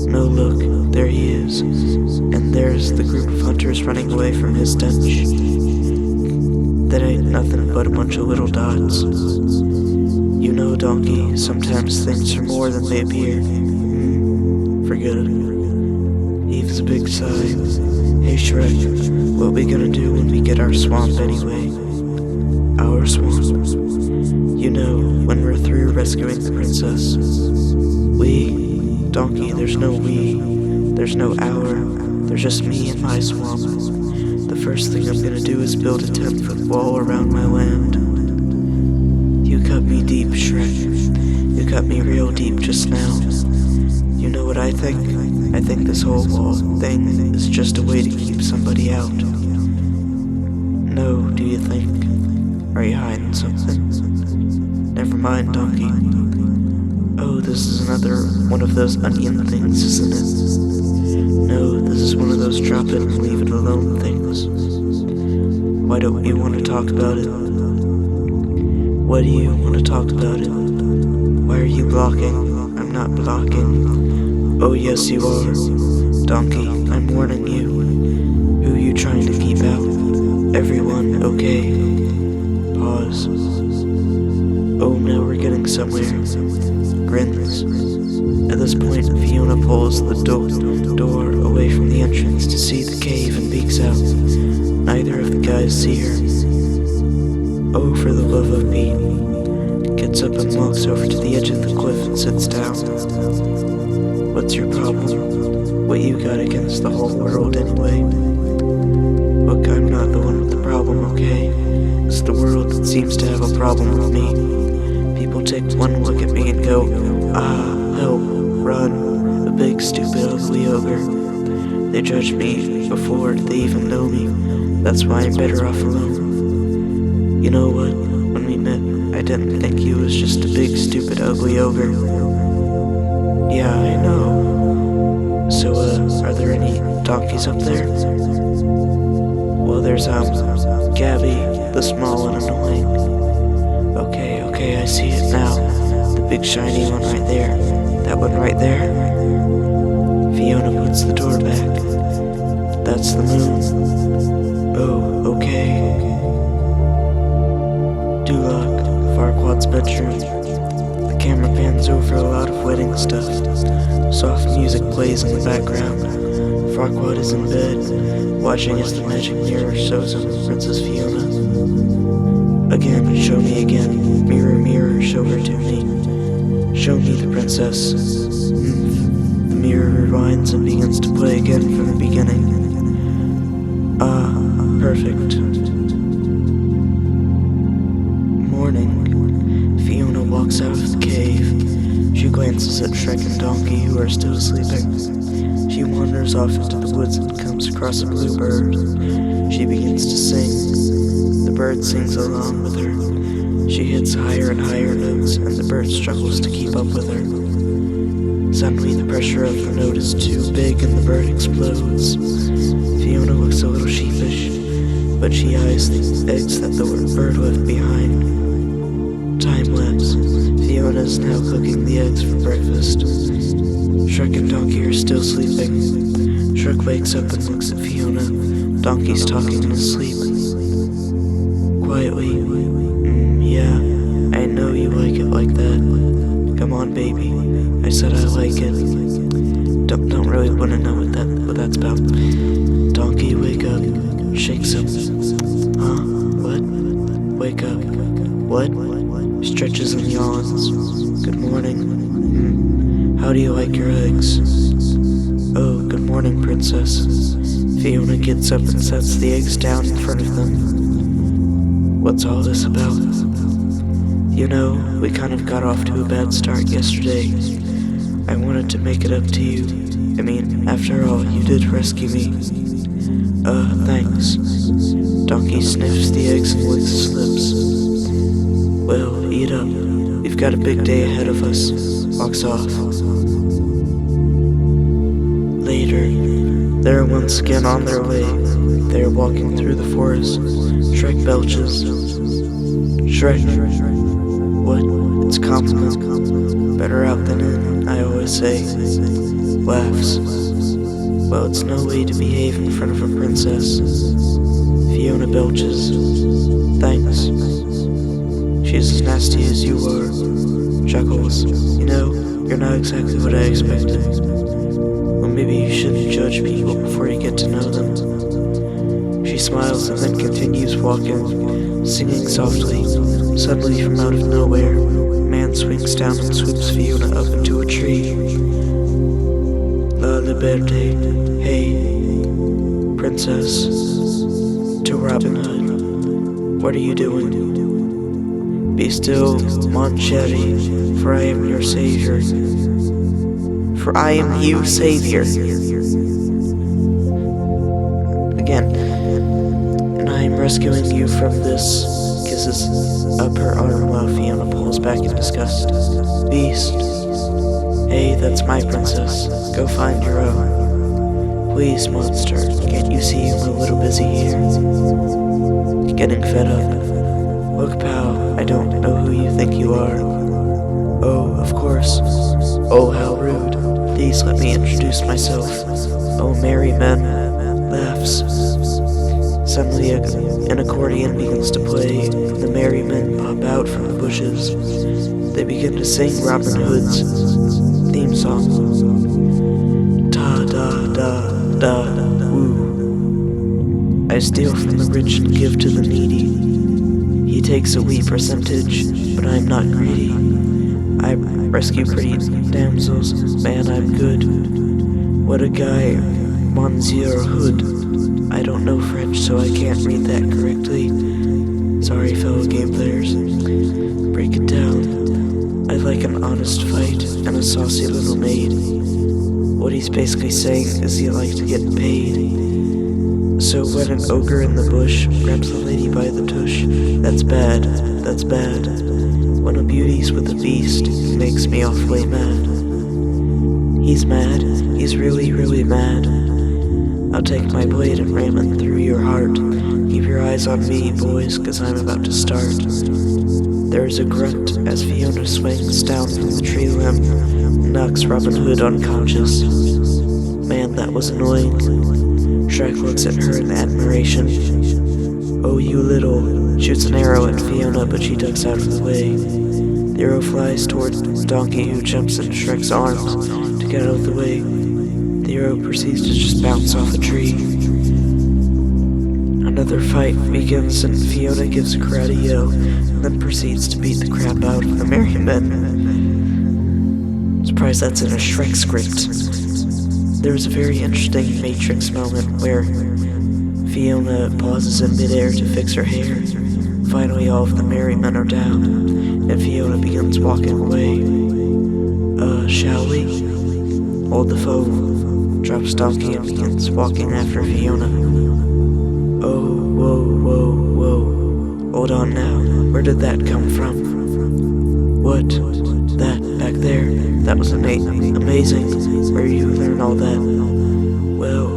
No, look, there he is. And there's the group of hunters running away from his stench. That ain't nothing but a bunch of little dots. You know, Donkey, sometimes things are more than they appear. Forget it. Heaves a big sigh. Hey, Shrek, what we gonna do when we get our swamp anyway? Our swamp? You know, when we're through rescuing the princess. We? Donkey, there's no we. There's no our. There's just me and my swamp. The first thing I'm gonna do is build a 10-foot wall around my land. You cut me deep, Shrek. You cut me real deep just now. You know what I think? I think this whole wall thing is just a way to keep somebody out. No, do you think? Are you hiding something? Never mind, Donkey. Oh, this is another one of those onion things, isn't it? This is one of those drop it and leave it alone things. Why don't you want to talk about it? Why do you want to talk about it? Why are you blocking? I'm not blocking. Oh yes you are. Donkey, I'm warning you. Who you trying to keep out? Everyone, okay? Pause. Oh, now we're getting somewhere. Grins. At this point, Fiona pulls the door away from the entrance to see the cave and peeks out. Neither of the guys see her. Oh, for the love of Pete. Gets up and walks over to the edge of the cliff and sits down. What's your problem? What you got against the whole world anyway? Look, I'm not the one with the problem, okay? It's the world that seems to have a problem with me. People take one look at me and go, ah, help, run, a big, stupid, ugly ogre. They judge me before they even know me. That's why I'm better off alone. You know what? When we met, I didn't think you was just a big, stupid, ugly ogre. Yeah, I know. So, are there any donkeys up there? Well, there's, Gabby, the small and annoying. Okay, I see it now. The big shiny one right there. That one right there. Fiona puts the door back. That's the moon. Oh, okay. Duloc, Farquaad's bedroom. The camera pans over a lot of wedding stuff. Soft music plays in the background. Farquaad is in bed, watching as the magic mirror shows him Princess Fiona. Again, show me again. Mirror, mirror, show her to me. Show me the princess. The mirror rewinds and begins to play again from the beginning. Ah, perfect. Morning. Fiona walks out of the cave. She glances at Shrek and Donkey, who are still sleeping. She wanders off into the woods and comes across a bluebird. She begins to sing. The bird sings along with her. She hits higher and higher notes, and the bird struggles to keep up with her. Suddenly, the pressure of the note is too big and the bird explodes. Fiona looks a little sheepish, but she eyes the eggs that the bird left behind. Time lapse. Fiona is now cooking the eggs for breakfast. Shrek and Donkey are still sleeping. Shrek wakes up and looks at Fiona. Donkey's talking in his sleep. Quietly. Yeah, I know you like it like that. Come on, baby. I said I like it. Don't really want to know what that's about. Donkey, wake up. Shakes him. Huh? What? Wake up. What? Stretches and yawns. Good morning. How do you like your eggs? Oh, good morning, princess. Fiona gets up and sets the eggs down in front of them. What's all this about? You know, we kind of got off to a bad start yesterday. I wanted to make it up to you. I mean, after all, you did rescue me. Thanks. Donkey sniffs the eggs and licks his lips. Well, eat up. We've got a big day ahead of us. Walks off. Later, they're once again on their way. They're walking through the forest. Shrek belches. Shrek. What? It's a compliment. Better out than in, I always say. Laughs. Well, it's no way to behave in front of a princess. Fiona belches. Thanks. She's as nasty as you are. Chuckles. You know, you're not exactly what I expected. Well, maybe you shouldn't judge people before you get to know them. She smiles and then continues walking, singing softly. Suddenly, from out of nowhere, a man swings down and swoops Fiona up into a tree. La Liberte, hey, princess. To Robin Hood. What are you doing? Be still, mon chéri, for I am your savior. For I am you, savior. Again. And I am rescuing you from this. Kisses up her arm while Fiona pulls back in disgust. Beast. Hey, that's my princess. Go find your own. Please, monster, can't you see I'm a little busy here? Getting fed up. Look, pal, I don't know who you think you are. Oh, of course. Oh, how rude. Please let me introduce myself. Oh, merry men. Laughs. Suddenly an accordion begins to play, and the merry men pop out from the bushes. They begin to sing Robin Hood's theme song. Ta-da-da-da-woo. I steal from the rich and give to the needy. He takes a wee percentage, but I'm not greedy. I rescue pretty damsels, man, I'm good. What a guy, Monsieur Hood. I don't know French, so I can't read that correctly. Sorry, fellow game players. Break it down. I like an honest fight and a saucy little maid. What he's basically saying is he like to get paid. So when an ogre in the bush grabs the lady by the tush, that's bad, that's bad. When a beauty's with a beast, it makes me awfully mad. He's mad, he's really, really mad. I'll take my blade and ram it through your heart. Keep your eyes on me, boys, 'cause I'm about to start. There's a grunt as Fiona swings down from the tree limb and knocks Robin Hood unconscious. Man, that was annoying. Shrek looks at her in admiration. Oh, you little, shoots an arrow at Fiona, but she ducks out of the way. The arrow flies towards Donkey, who jumps into Shrek's arms to get out of the way. The arrow proceeds to just bounce off a tree. Another fight begins and Fiona gives a karate yell and then proceeds to beat the crap out of the merry men. Surprised that's in a Shrek script. There was a very interesting Matrix moment where Fiona pauses in midair to fix her hair. Finally, all of the merry men are down, and Fiona begins walking away. Shall we? Hold the phone. Drops Donkey and begins walking after Fiona. Oh, whoa, whoa, whoa. Hold on now. Where did that come from? What? That back there? That was amazing. Where you learn all that? Well,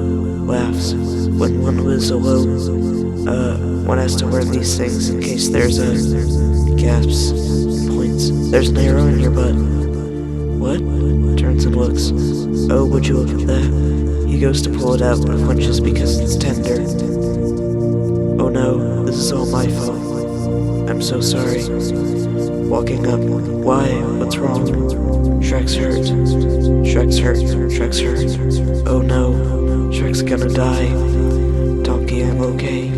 laughs. When one was alone, one has to learn these things in case there's a gasps and points. There's an arrow in your butt. What? Turns and looks. Oh, would you look at that? He goes to pull it out, but flinches because it's tender. Oh no, this is all my fault. I'm so sorry. Walking up. Why? What's wrong? Shrek's hurt. Shrek's hurt. Shrek's hurt. Oh no, Shrek's gonna die. Donkey, I'm okay.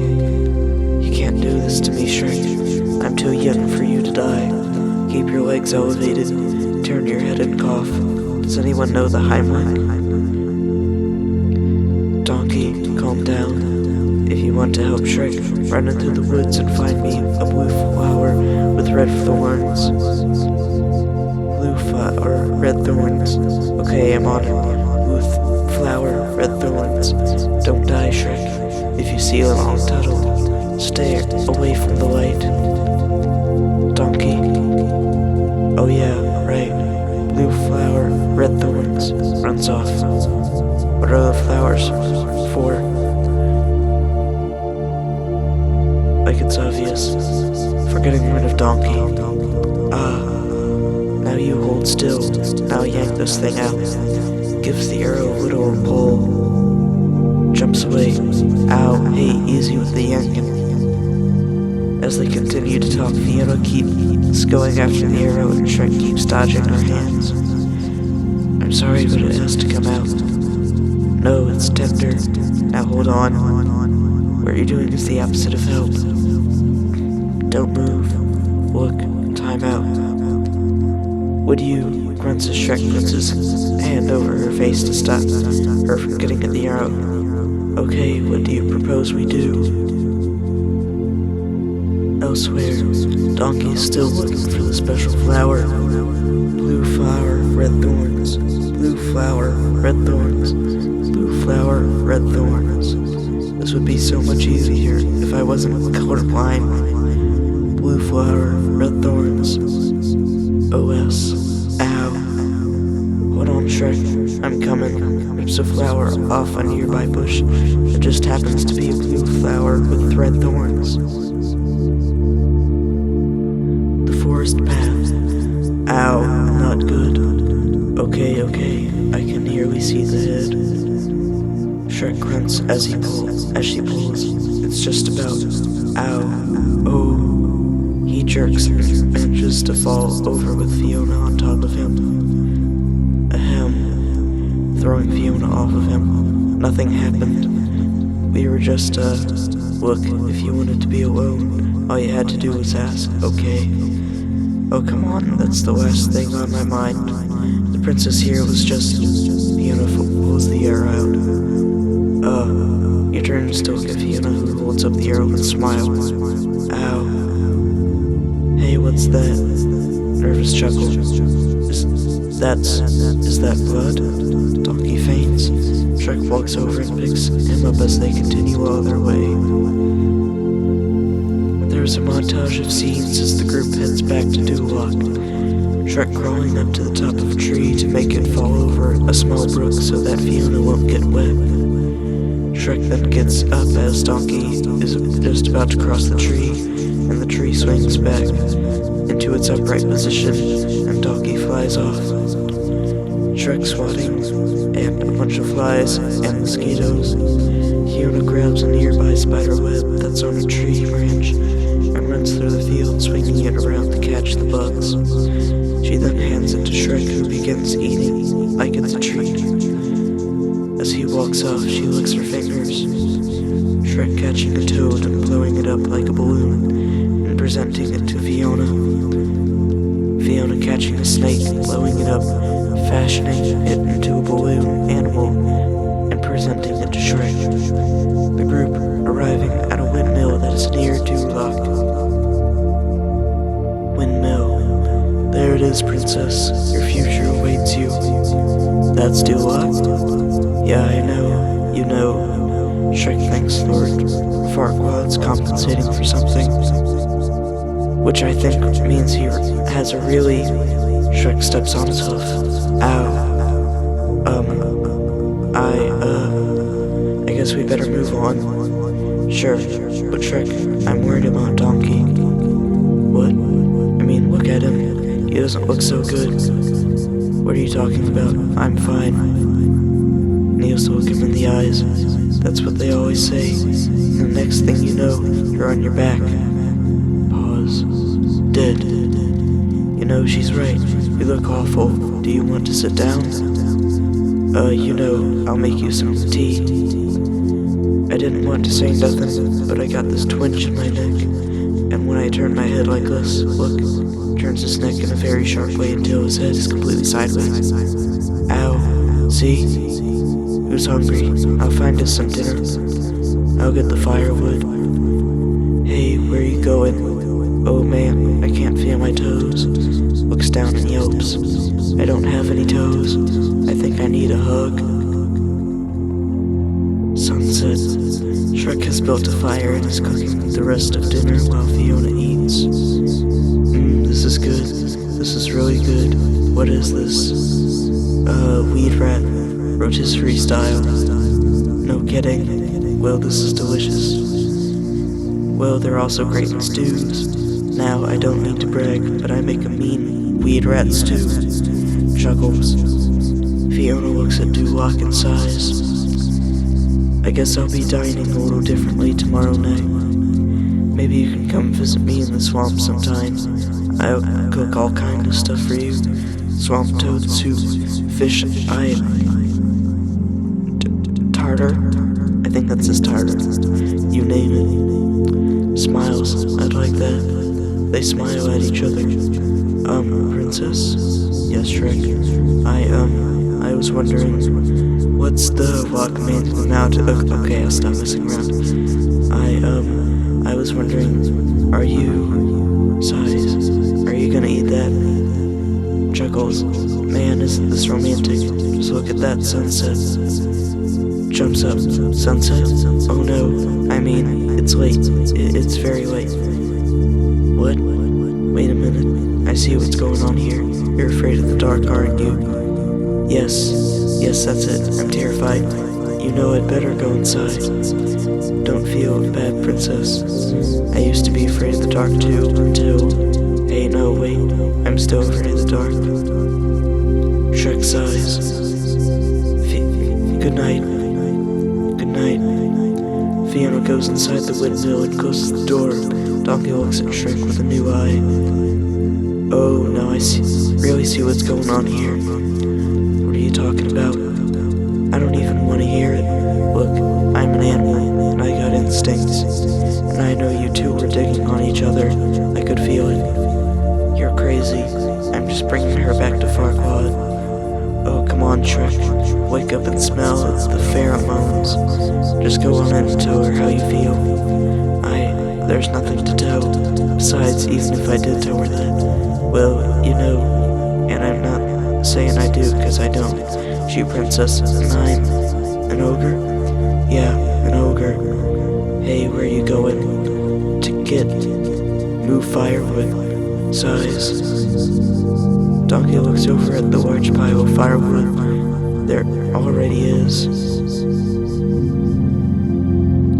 You can't do this to me, Shrek. I'm too young for you to die. Keep your legs elevated. Turn your head and cough. Does anyone know the Heimlich? Donkey, calm down. If you want to help Shrek, run into the woods and find me a blue flower with red thorns. Blue flower, red thorns. Okay, I'm on it. Blue flower, red thorns. Don't die, Shrek. If you see a long tunnel, stay away from the light. Donkey. Oh yeah, right. Blue flower, red thorns. Runs off. What are the flowers for? Like it's obvious. For getting rid of Donkey. Now you hold still. Now yank this thing out. Gives the arrow a little pull. Jumps away. Ow, hey, easy with the yanking. As they continue to talk, Fiona keeps going after the arrow and Shrek keeps dodging her hands. I'm sorry, but it has to come out. No, it's tender. Now hold on. What you're doing is the opposite of help. Don't move. Look, time out. Would you? Grunts as Shrek puts his hand over her face to stop her from getting at the arrow. Okay, what do you propose we do? Elsewhere, Donkey is still looking for the special flower. Blue flower, red thorns. Blue flower, red thorns. Blue flower, red thorns. This would be so much easier if I wasn't colorblind. Blue flower, red thorns. OS. Ow. Hold on, Shrek, I'm coming. There's a flower off a nearby bush. It just happens to be a blue flower with red thorns. The forest path. Ow, not good. Okay, I can nearly see the head. Shrek grunts as she pulls. It's just about. Ow. Oh. He jerks and manages to fall over with Fiona on top of him. Ahem. Throwing Fiona off of him. Nothing happened. We were just, look, if you wanted to be alone, all you had to do was ask, okay? Oh, come on, that's the last thing on my mind. The princess here was just... Fiona pulls the arrow out. You turn and still at Fiona, who holds up the arrow and smiles. Ow. Hey, what's that? Nervous chuckle. Is that blood? Donkey faints. Shrek walks over and picks him up as they continue on their way. There's a montage of scenes as the group heads back to Duloc. Shrek crawling up to the top of a tree to make it fall over a small brook so that Fiona won't get wet. Shrek then gets up as Donkey is just about to cross the tree, and the tree swings back into its upright position, and Donkey flies off. Shrek swatting and a bunch of flies and mosquitoes. Fiona grabs a nearby spider web that's on a tree branch and runs through the field, swinging it around to catch the bugs. She then hands it to Shrek, who begins eating like it's a treat. As he walks off, she licks her fingers. Shrek catching a toad and blowing it up like a balloon and presenting it to Fiona. Fiona catching a snake, blowing it up, fashioning it into a balloon animal and presenting it to Shrek. The group arriving at a windmill that is near Duloc. Windmill. There it is, princess. Your future awaits you. That's Duloc? Yeah, I know. You know. Shrek thanks Lord Farquaad's compensating for something. Which I think means he has a really... Shrek steps on his hoof. Ow. I guess we better move on. Sure, but Shrek, I'm worried about Donkey. What? I mean, look at him. He doesn't look so good. What are you talking about? I'm fine. Niels will look him in the eyes. That's what they always say. And the next thing you know, you're on your back. Pause. Dead. You know, she's right. You look awful. Do you want to sit down? You know, I'll make you some tea. I didn't want to say nothing, but I got this twinge in my neck. And when I turn my head like this, look, turns his neck in a very sharp way until his head is completely sideways. Ow. See? Who's hungry? I'll find us some dinner. I'll get the firewood. Hey, where are you going? Oh man, I can't feel my toes. Looks down and yelps. I don't have any toes. I think I need a hug. Sunset. Shrek has built a fire and is cooking the rest of dinner while Fiona eats. This is good. This is really good. What is this? Weed rat. Rotisserie style. No kidding. Well, this is delicious. Well, they're also great in stews. Now, I don't need to brag, but I make a mean weed rat stew. Chuckles. Fiona looks at Duloc and sighs. I guess I'll be dining a little differently tomorrow night. Maybe you can come visit me in the swamp sometime. I'll cook all kinds of stuff for you. Swamp toad soup, fish tartar? I think that's his tartar. You name it. Smiles, I'd like that. They smile at each other. Princess? Yes, Shrek. I was wondering, what's the walk man in the mountain? Okay, I'll stop messing around. I was wondering, are you... Sighs. Are you gonna eat that? Chuckles. Man, isn't this romantic? Just look at that sunset. Jumps up. Sunset? Oh no. I mean, it's late. It's very late. What? Wait a minute. I see what's going on here. You're afraid of the dark, aren't you? Yes, yes, that's it. I'm terrified. You know I'd better go inside. Don't feel bad, princess. I used to be afraid of the dark too, until... Hey, no, wait. I'm still afraid of the dark. Shrek sighs. Good night. Good night. Fiona goes inside the windmill and closes the door. Donkey looks at Shrek with a new eye. Oh, now I really see what's going on here. What are you talking about? I don't even want to hear it. Look, I'm an animal, and I got instincts. And I know you two were digging on each other. I could feel it. You're crazy. I'm just bringing her back to Farquaad. Oh, come on, Shrek. Wake up and smell the pheromones. Just go on in and tell her how you feel. There's nothing to tell. Besides, even if I did tell her that, well, you know, and I'm not saying I do, because I don't. She princess, and I'm an ogre? Yeah, an ogre. Hey, where you going? To get move firewood. Sighs. Donkey looks over at the large pile of firewood. There already is.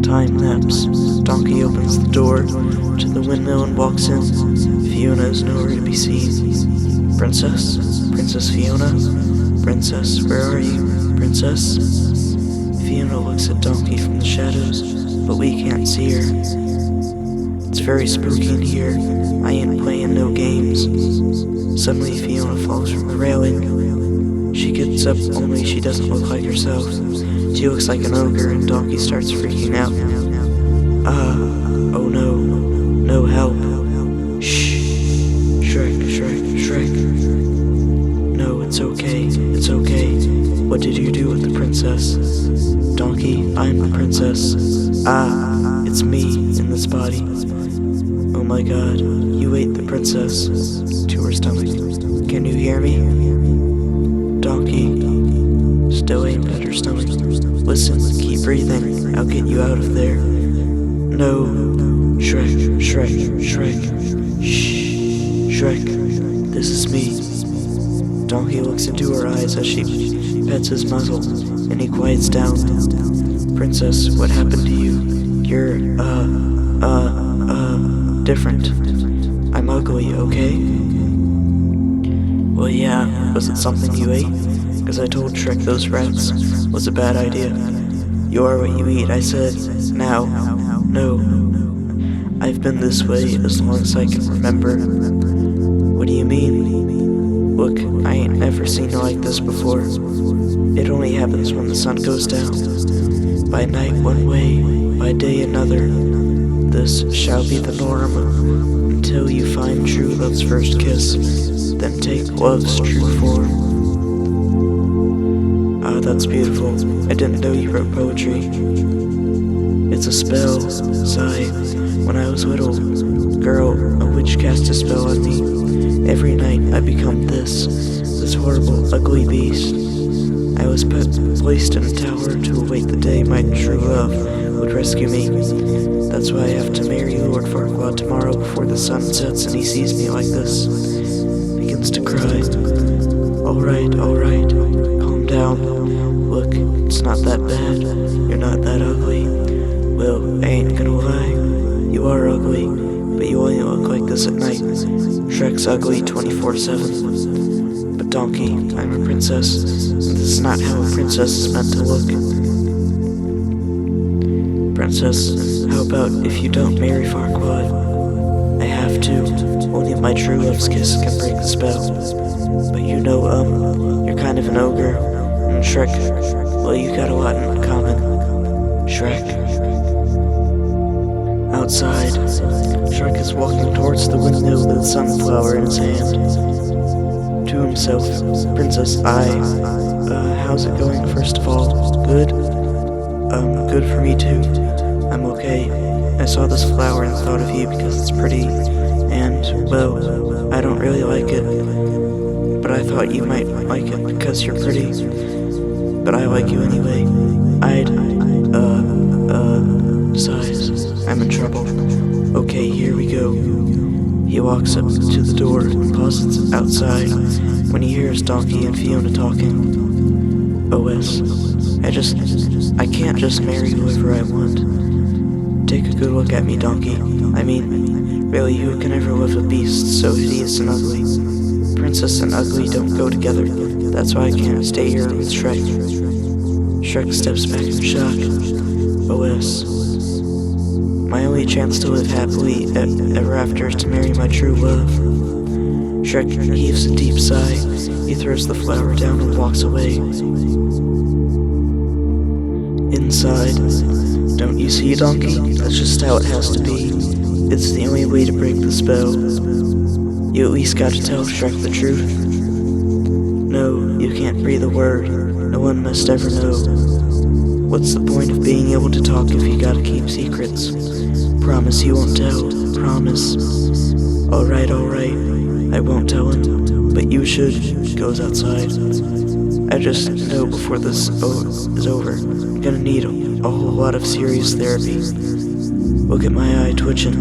Time lapse. Donkey opens the door to the windmill and walks in. Fiona is nowhere to be seen. Princess? Princess Fiona? Princess, where are you? Princess? Fiona looks at Donkey from the shadows, but we can't see her. It's very spooky in here. I ain't playing no games. Suddenly Fiona falls from the railing. She gets up, only she doesn't look like herself. She looks like an ogre, and Donkey starts freaking out. Oh no. No help. Shh. Shrek. No, it's okay. It's okay. What did you do with the princess? Donkey, I'm the princess. It's me in this body. Oh my god, you ate the princess. To her stomach. Can you hear me? Donkey. Still aimed at her stomach. Listen, keep breathing. I'll get you out of there. No. Shrek. Shh. Shrek. This is me. Donkey looks into her eyes as she pets his muzzle, and he quiets down. Princess, what happened to you? You're, different. I'm ugly, okay? Well, yeah. Was it something you ate? Because I told Shrek those rats was a bad idea. You are what you eat, I said. Now. No. I've been this way as long as I can remember. What do you mean? Look, I ain't never seen you like this before. It only happens when the sun goes down. By night one way, by day another. This shall be the norm, until you find true love's first kiss, then take love's true form. Ah, that's beautiful. I didn't know you wrote poetry. It's a spell, sigh. When I was little, girl, a witch cast a spell on me. Every night I become this horrible, ugly beast. I was placed in a tower to await the day my true love would rescue me. That's why I have to marry Lord Farquaad tomorrow before the sun sets and he sees me like this. Begins to cry. Alright, calm down. Look, it's not that bad. You're not that ugly. Well, I ain't gonna lie. You are ugly, but you only look like this at night. Shrek's ugly 24/7. But Donkey, I'm a princess, and this is not how a princess is meant to look. Princess, how about if you don't marry Farquaad? I have to. Only my true love's kiss can break the spell. But you know, you're kind of an ogre. And Shrek, well, you got a lot in common. Shrek. Outside, Shrek is walking towards the windmill with a sunflower in his hand. To himself, Princess, how's it going, first of all? Good? Good for me too. I'm okay. I saw this flower and thought of you because it's pretty, and, well, I don't really like it, but I thought you might like it because you're pretty, but I like you anyway. Sighs. I'm in trouble. Okay, here we go. He walks up to the door and pauses outside when he hears Donkey and Fiona talking. OS. I can't just marry whoever I want. Take a good look at me, donkey. I mean, really, who can ever love a beast so hideous and ugly? Princess and ugly don't go together. That's why I can't stay here with Shrek. Shrek steps back in shock. OS. My only chance to live happily ever after is to marry my true love. Shrek heaves a deep sigh. He throws the flower down and walks away. Inside. Don't you see, donkey? That's just how it has to be. It's the only way to break the spell. You at least gotta tell Shrek the truth. No, you can't breathe a word. No one must ever know. What's the point of being able to talk if you gotta keep secrets? Promise you won't tell. Promise. Alright. I won't tell him, but you should. Goes outside. I just know before this is over, I'm gonna need a whole lot of serious therapy. Look at my eye twitching.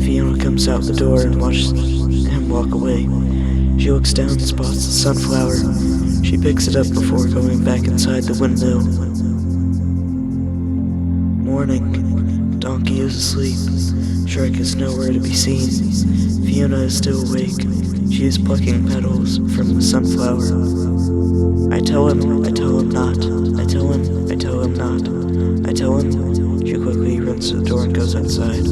Fiona comes out the door and watches him walk away. She looks down and spots the sunflower. She picks it up before going back inside the windmill. Morning. Donkey is asleep. Shrek is nowhere to be seen. Fiona is still awake. She is plucking petals from the sunflower. I tell him not. I tell him not. I tell him. She quickly runs to the door and goes outside.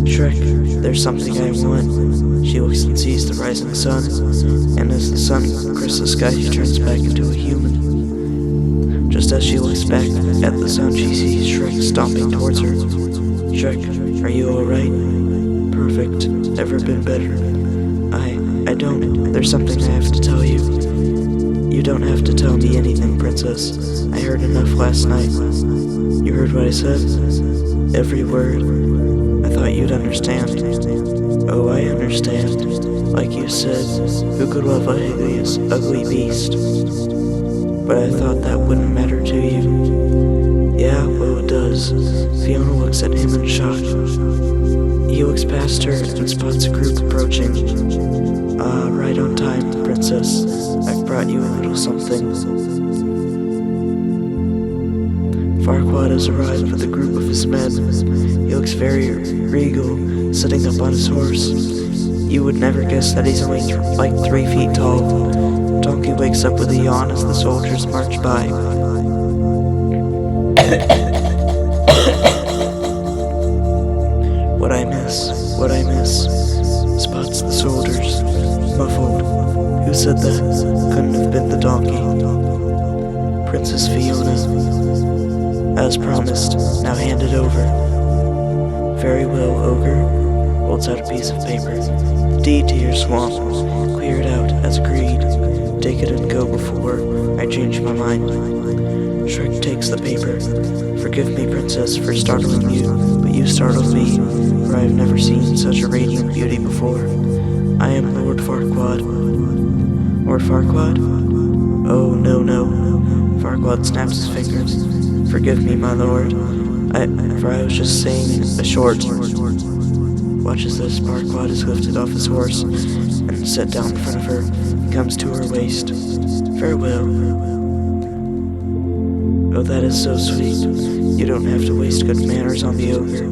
Shrek, there's something I want. She looks and sees the rising sun, and as the sun crosses the sky, she turns back into a human. Just as she looks back at the sun, she sees Shrek stomping towards her. Shrek, are you alright? Perfect. Never been better. I don't. There's something I have to tell you. You don't have to tell me anything, princess. I heard enough last night. You heard what I said? Every word. I thought you'd understand. Oh, I understand. Like you said, who could love a hideous, ugly beast? But I thought that wouldn't matter to you. Yeah, well it does. Fiona looks at him in shock. He looks past her and spots a group approaching. Right on time, princess. I've brought you a little something. Farquaad has arrived with a group of his men. He looks very regal, sitting up on his horse. You would never guess that he's only like 3 feet tall. Donkey wakes up with a yawn as the soldiers march by. What I miss. Spots the soldiers, muffled. Who said that? Couldn't have been the donkey. Princess Fiona. As promised, now hand it over. Very well, ogre. Holds out a piece of paper. The deed to your swamp. Clear it out, as agreed. Take it and go before I change my mind. Shrek takes the paper. Forgive me, princess, for startling you, but you startled me, for I have never seen such a radiant beauty before. I am Lord Farquaad. Lord Farquaad? Oh, no. Farquaad snaps his fingers. Forgive me, my lord. For I was just saying a short. Watches this. Farquaad is lifted off his horse and set down in front of her. He comes to her waist. Farewell. Oh, that is so sweet. You don't have to waste good manners on the ogre.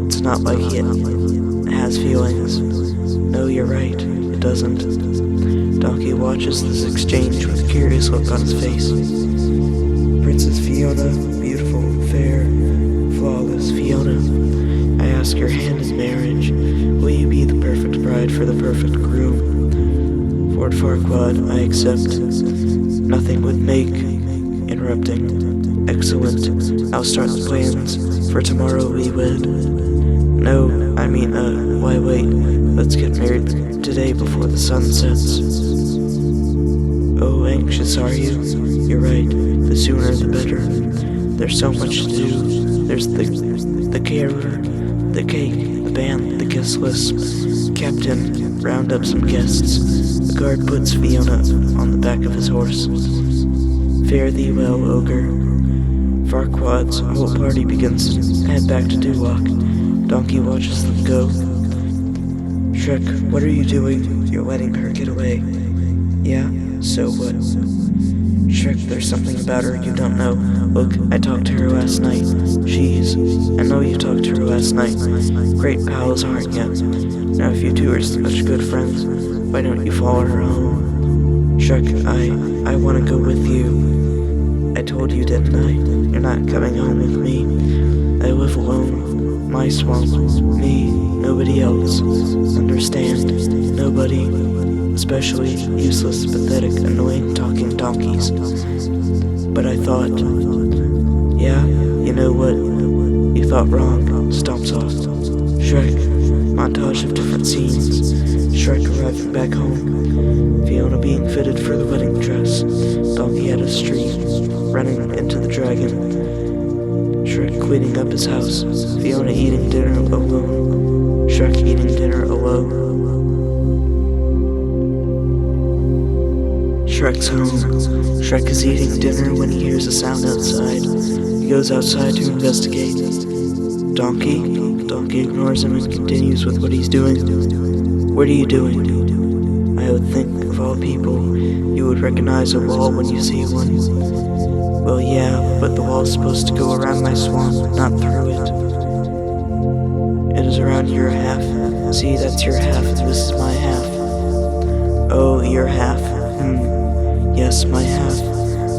It's not like he has feelings. No, you're right. It doesn't. Donkey watches this exchange with a curious look on his face. Princess Fiona, beautiful, fair, flawless Fiona. I ask your hand in marriage. Will you be the perfect bride for the perfect groom? Lord Farquaad, I accept. Nothing would make. Interrupting. Excellent. I'll start the plans. For tomorrow we wed. No, why wait? Let's get married today before the sun sets. Oh, anxious are you? You're right. The sooner the better. There's so much to do. There's the caterer, the cake, the band, the guest list. Captain, round up some guests. The guard puts Fiona on the back of his horse. Fare thee well, ogre. Farquaad's whole party begins to head back to Duloc. Donkey watches them go. Shrek, what are you doing? You're letting her get away. Yeah, so what? Shrek, there's something about her you don't know. Look, I talked to her last night. I know you talked to her last night. Great pals, aren't ya? Now if you two are such good friends, why don't you follow her home? Shrek, I wanna go with you. I told you, didn't I? You're not coming home with me. I live alone. My swamp. Me. Nobody else. Understand? Nobody. Especially useless, pathetic, annoying, talking donkeys. But I thought, yeah, you know what? You thought wrong. Stomps off. Shrek. Montage of different scenes. Shrek arriving back home. Fiona being fitted for the wedding dress. Donkey at a street. Running into the dragon. Shrek cleaning up his house. Fiona eating dinner alone. Shrek eating dinner alone. Shrek's home. Shrek is eating dinner when he hears a sound outside. He goes outside to investigate. Donkey? Donkey ignores him and continues with what he's doing. What are you doing? I would think, of all people, you would recognize a wall when you see one. Well, yeah, but the wall's supposed to go around my swamp, not through it. It is around your half. See, that's your half, and this is my half. Oh, your half? Yes, my half.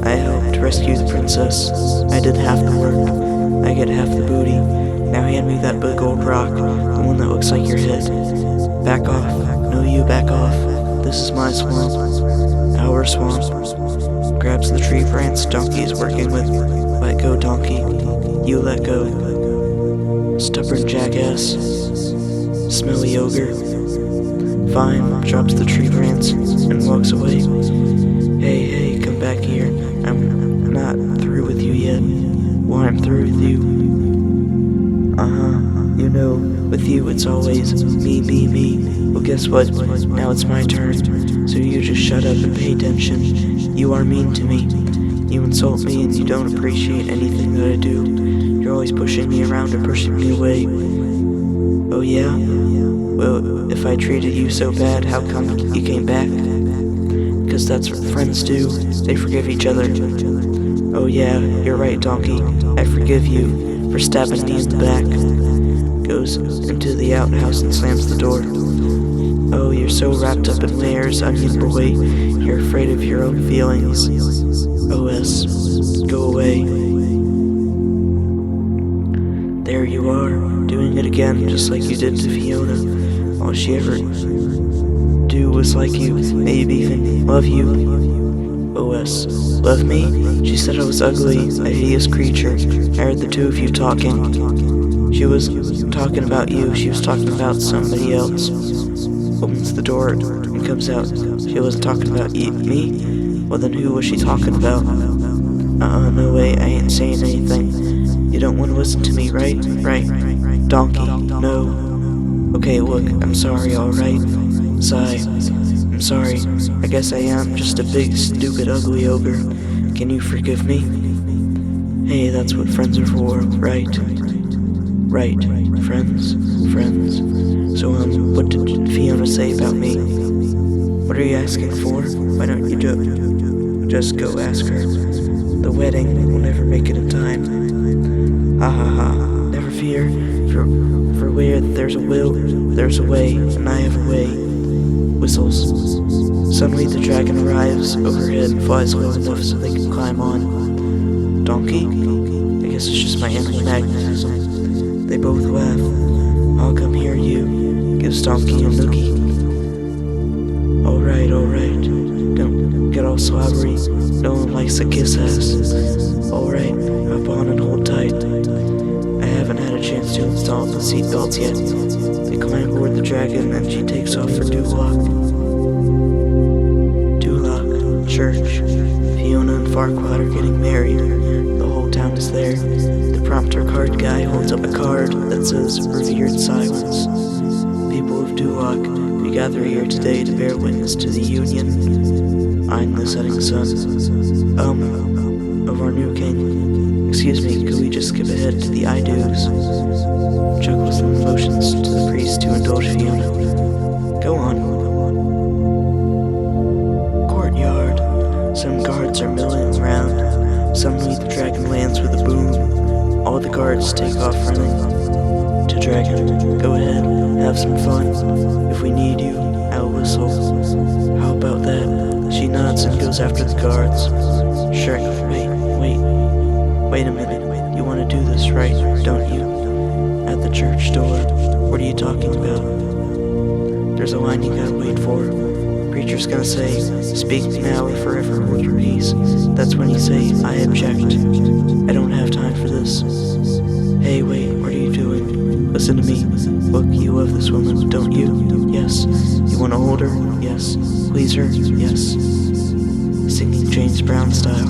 I helped rescue the princess. I did half the work. I get half the booty. Now hand me that big old rock, the one that looks like your head. Back off. No, you back off. This is my swamp. Our swamp. Grabs the tree branch Donkey is working with. Let go, Donkey. You let go. Stubborn jackass. Smelly ogre. Fine. Drops the tree branch and walks away. Hey, come back here. I'm not through with you yet. Well, I'm through with you. You know, with you it's always me. Well, guess what? Now it's my turn. So you just shut up and pay attention. You are mean to me. You insult me and you don't appreciate anything that I do. You're always pushing me around or pushing me away. Oh yeah? Well, if I treated you so bad, how come you came back? Because that's what friends do. They forgive each other. Oh yeah, you're right, Donkey. I forgive you for stabbing me in the back. Goes into the outhouse and slams the door. Oh, you're so wrapped up in layers, onion boy. You're afraid of your own feelings. OS, go away. There you are, doing it again, just like you did to Fiona. All she ever do was like you, maybe even love you. OS, love me? She said I was ugly, a hideous creature. I heard the two of you talking. She was talking about you, she was talking about somebody else. Opens the door and comes out. She wasn't talking about me? Well then who was she talking about? No way, I ain't saying anything. You don't want to listen to me, right? Right. Donkey, no. Okay, look, I'm sorry, alright? Sigh. I'm sorry. I guess I am just a big, stupid, ugly ogre. Can you forgive me? Hey, that's what friends are for, right? Right. Friends. So, what did Fiona say about me? What are you asking for? Why don't you just go ask her? The wedding will never make it in time. Ha ha ha. Never fear, for where there's a will, there's a way, and I have a way. Whistles. Suddenly the dragon arrives overhead and flies low enough so they can climb on. Donkey? I guess it's just my animal magnetism. They both laugh. I'll come hear you. Gives Donkey a noogie. Alright. Don't get all slobbery. No one likes a kiss ass. Alright, hop on and hold tight. I haven't had a chance to install the seatbelts yet. They climb aboard the dragon and she takes off for Duloc. Church. Fiona and Farquaad are getting married. The whole town is there. The prompter card guy holds up a card that says Revered Silence. People of Duloc, we gather here today to bear witness to the union. I'm the setting sun. Of our new king. Excuse me, could we just skip ahead to the I do's? Chuckles and motions to the priest to indulge Fiona. Go on. Some guards are milling Suddenly the dragon lands with a boom. All the guards take off running. To dragon, go ahead, have some fun. If we need you, I'll whistle. How about that? She nods and goes after the guards. Shrek, wait a minute. You want to do this, right? Don't you? At the church door. What are you talking about? There's a line you gotta wait for. Preacher's gonna say, speak now or forever hold your peace. That's when you say, I object. I don't have time for this. Hey, wait, what are you doing? Listen to me. Look, you love this woman, don't you? Yes. You wanna hold her? Yes. Please her? Yes. Singing James Brown style.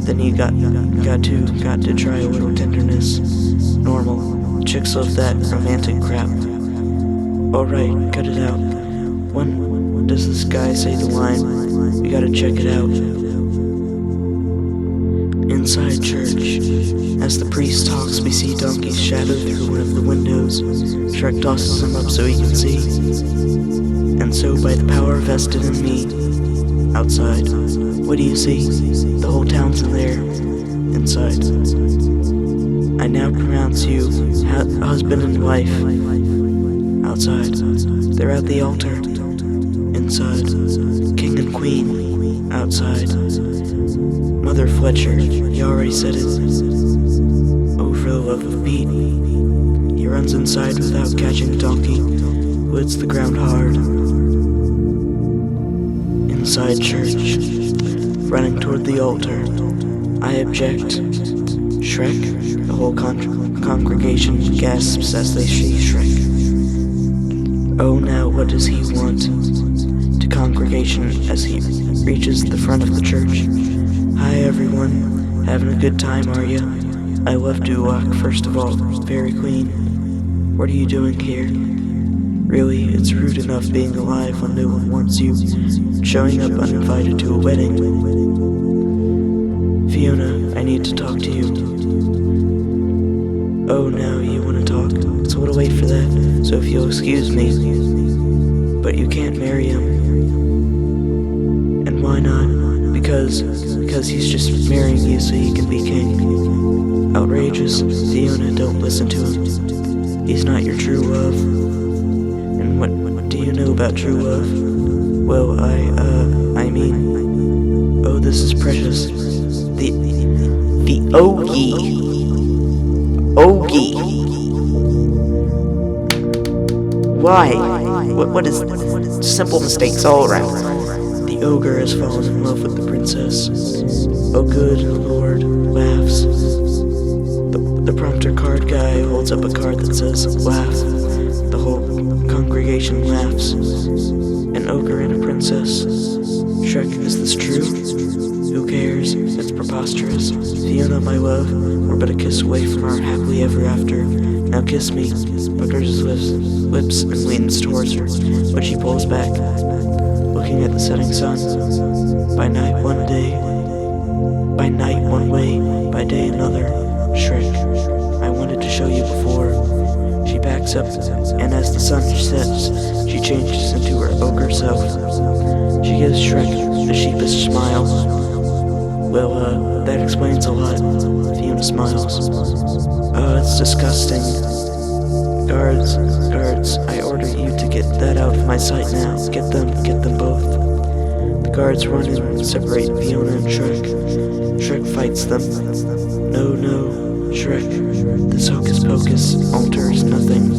Then you got to try a little tenderness. Normal. Chicks love that romantic crap. Alright, cut it out. When does this guy say the line? We gotta check it out. Inside church. As the priest talks, we see Donkey's shadow through one of the windows. Shrek tosses him up so he can see. And so, by the power vested in me, outside, what do you see? The whole town's in there. Inside. I now pronounce you husband and wife. Outside. They're at the altar. Inside. King and queen. Outside. Mother Fletcher, you already said it. Oh, for the love of Pete. He runs inside without catching Donkey, who hits the ground hard. Inside church. Running toward the altar. I object. Shrek, the whole congregation gasps as they see Shrek. Oh, now what does he want? To congregation as he reaches the front of the church. Hi everyone, having a good time, are ya? I love Duloc, first of all, fairy queen. What are you doing here? Really, it's rude enough being alive when no one wants you, showing up uninvited to a wedding. Fiona, I need to talk to you. Oh, now you want to talk? It's a little late for that, so if you'll excuse me. But you can't marry him. And why not? Because he's just marrying you so he can be king. Outrageous. Fiona, don't listen to him. He's not your true love. And what do you know about true love? Well, I mean, oh, this is precious. The Ogie. Why? What is simple mistakes all around? The ogre has fallen in love with the princess. Oh good lord, laughs. The prompter card guy holds up a card that says, laugh. The whole congregation laughs. An ogre and a princess. Shrek, is this true? Who cares? It's preposterous. Fiona, my love, we're but a kiss away from our happily ever after. Now kiss me. Puckers his lips and leans towards her, but she pulls back, looking at the setting sun. By night one way, by day another. Shrek, I wanted to show you before. She backs up, and as the sun sets, she changes into her ogre self. She gives Shrek a sheepish smile. Well, that explains a lot. Fiona smiles. Oh, it's disgusting. Guards, I order you to get that out of my sight now. Get them both. The guards run in and separate Fiona and Shrek. Shrek fights them. No, Shrek, this hocus pocus alters nothing.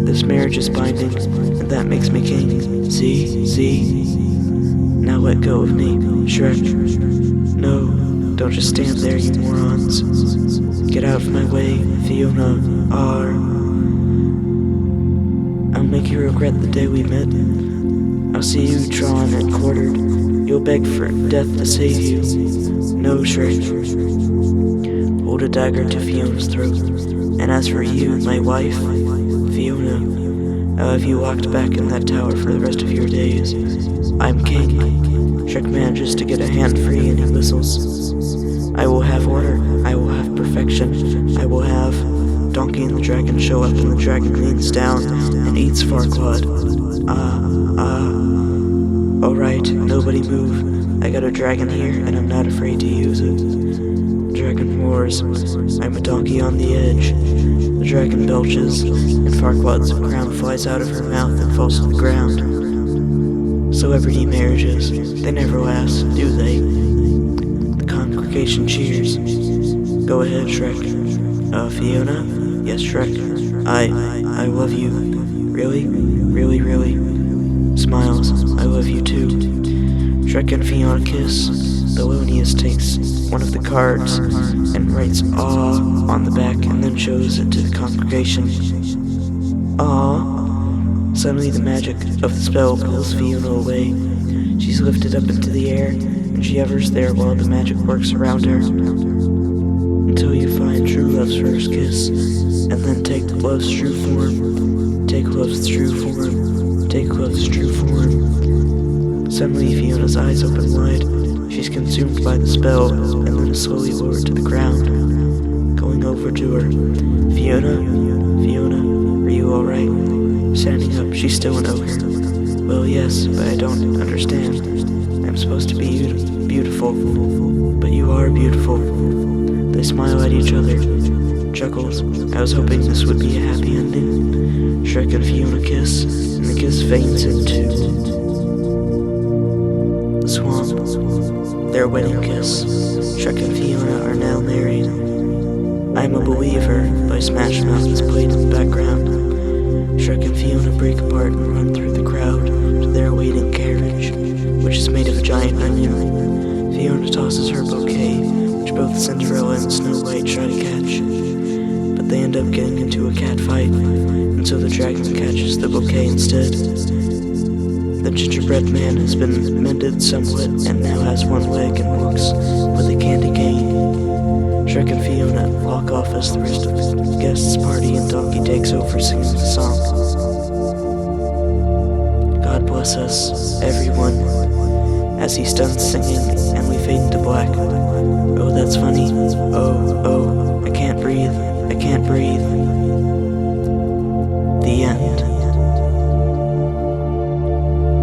This marriage is binding, and that makes me king. See? Now let go of me, Shrek. No, don't just stand there, you morons. Get out of my way, Fiona. I'll make you regret the day we met. I'll see you drawn and quartered. You'll beg for death to save you. No, Shrek. Hold a dagger to Fiona's throat. And as for you, my wife, Fiona, I'll have you locked back in that tower for the rest of your days. I'm king. Shrek manages to get a hand free and he whistles. I will have order. I will have perfection. I will have... Donkey and the dragon show up and the dragon leans down and eats Farquaad. Alright, nobody move. I gotta got a dragon here, and I'm not afraid to use it. The dragon roars. I'm a donkey on the edge. The dragon belches, and Farquaad's crown flies out of her mouth and falls to the ground. Celebrity marriages, they never last, do they? The congregation cheers. Go ahead, Shrek. Fiona? Yes, Shrek. I love you. Really? Really, really? Smiles. I love you too. Shrek and Fiona kiss. Thelonious takes one of the cards and writes "Aw" on the back and then shows it to the congregation. Aw. Suddenly the magic of the spell pulls Fiona away. She's lifted up into the air, and she hovers there while the magic works around her. Until you find true love's first kiss, and then take love's true form. Take love's true form. Take love's true form. Suddenly Fiona's eyes open wide. She's consumed by the spell, and then is slowly lowered to the ground. Going over to her. Fiona? Fiona, are you alright? Standing up, she's still an ogre. Well, yes, but I don't understand. I'm supposed to be beautiful, but you are beautiful. They smile at each other. Chuckles. I was hoping this would be a happy ending. Shrek and Fiona kiss, and the kiss fades into the swamp. Their wedding kiss. Shrek and Fiona are now married. I'm a Believer by Smash Mouth is played in the background. Shrek and Fiona break apart and run through the crowd to their waiting carriage, which is made of a giant onion. Fiona tosses her bouquet, which both Cinderella and Snow White try to catch, but they end up getting into a cat fight, and so the dragon catches the bouquet instead. The gingerbread man has been mended somewhat and now has one leg and walks with a candy cane. Shrek and Fiona walk off as the rest of the guests party and Donkey takes over singing the song. God bless us, everyone, as he's done singing and we fade into black. Oh, that's funny. Oh, I can't breathe. I can't breathe. The end.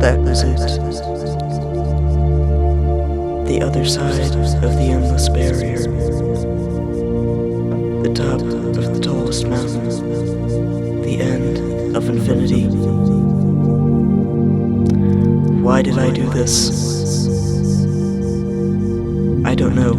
That was it. The other side of the endless barrier. The top of the tallest mountain. The end of infinity. Why did I do this? I don't know.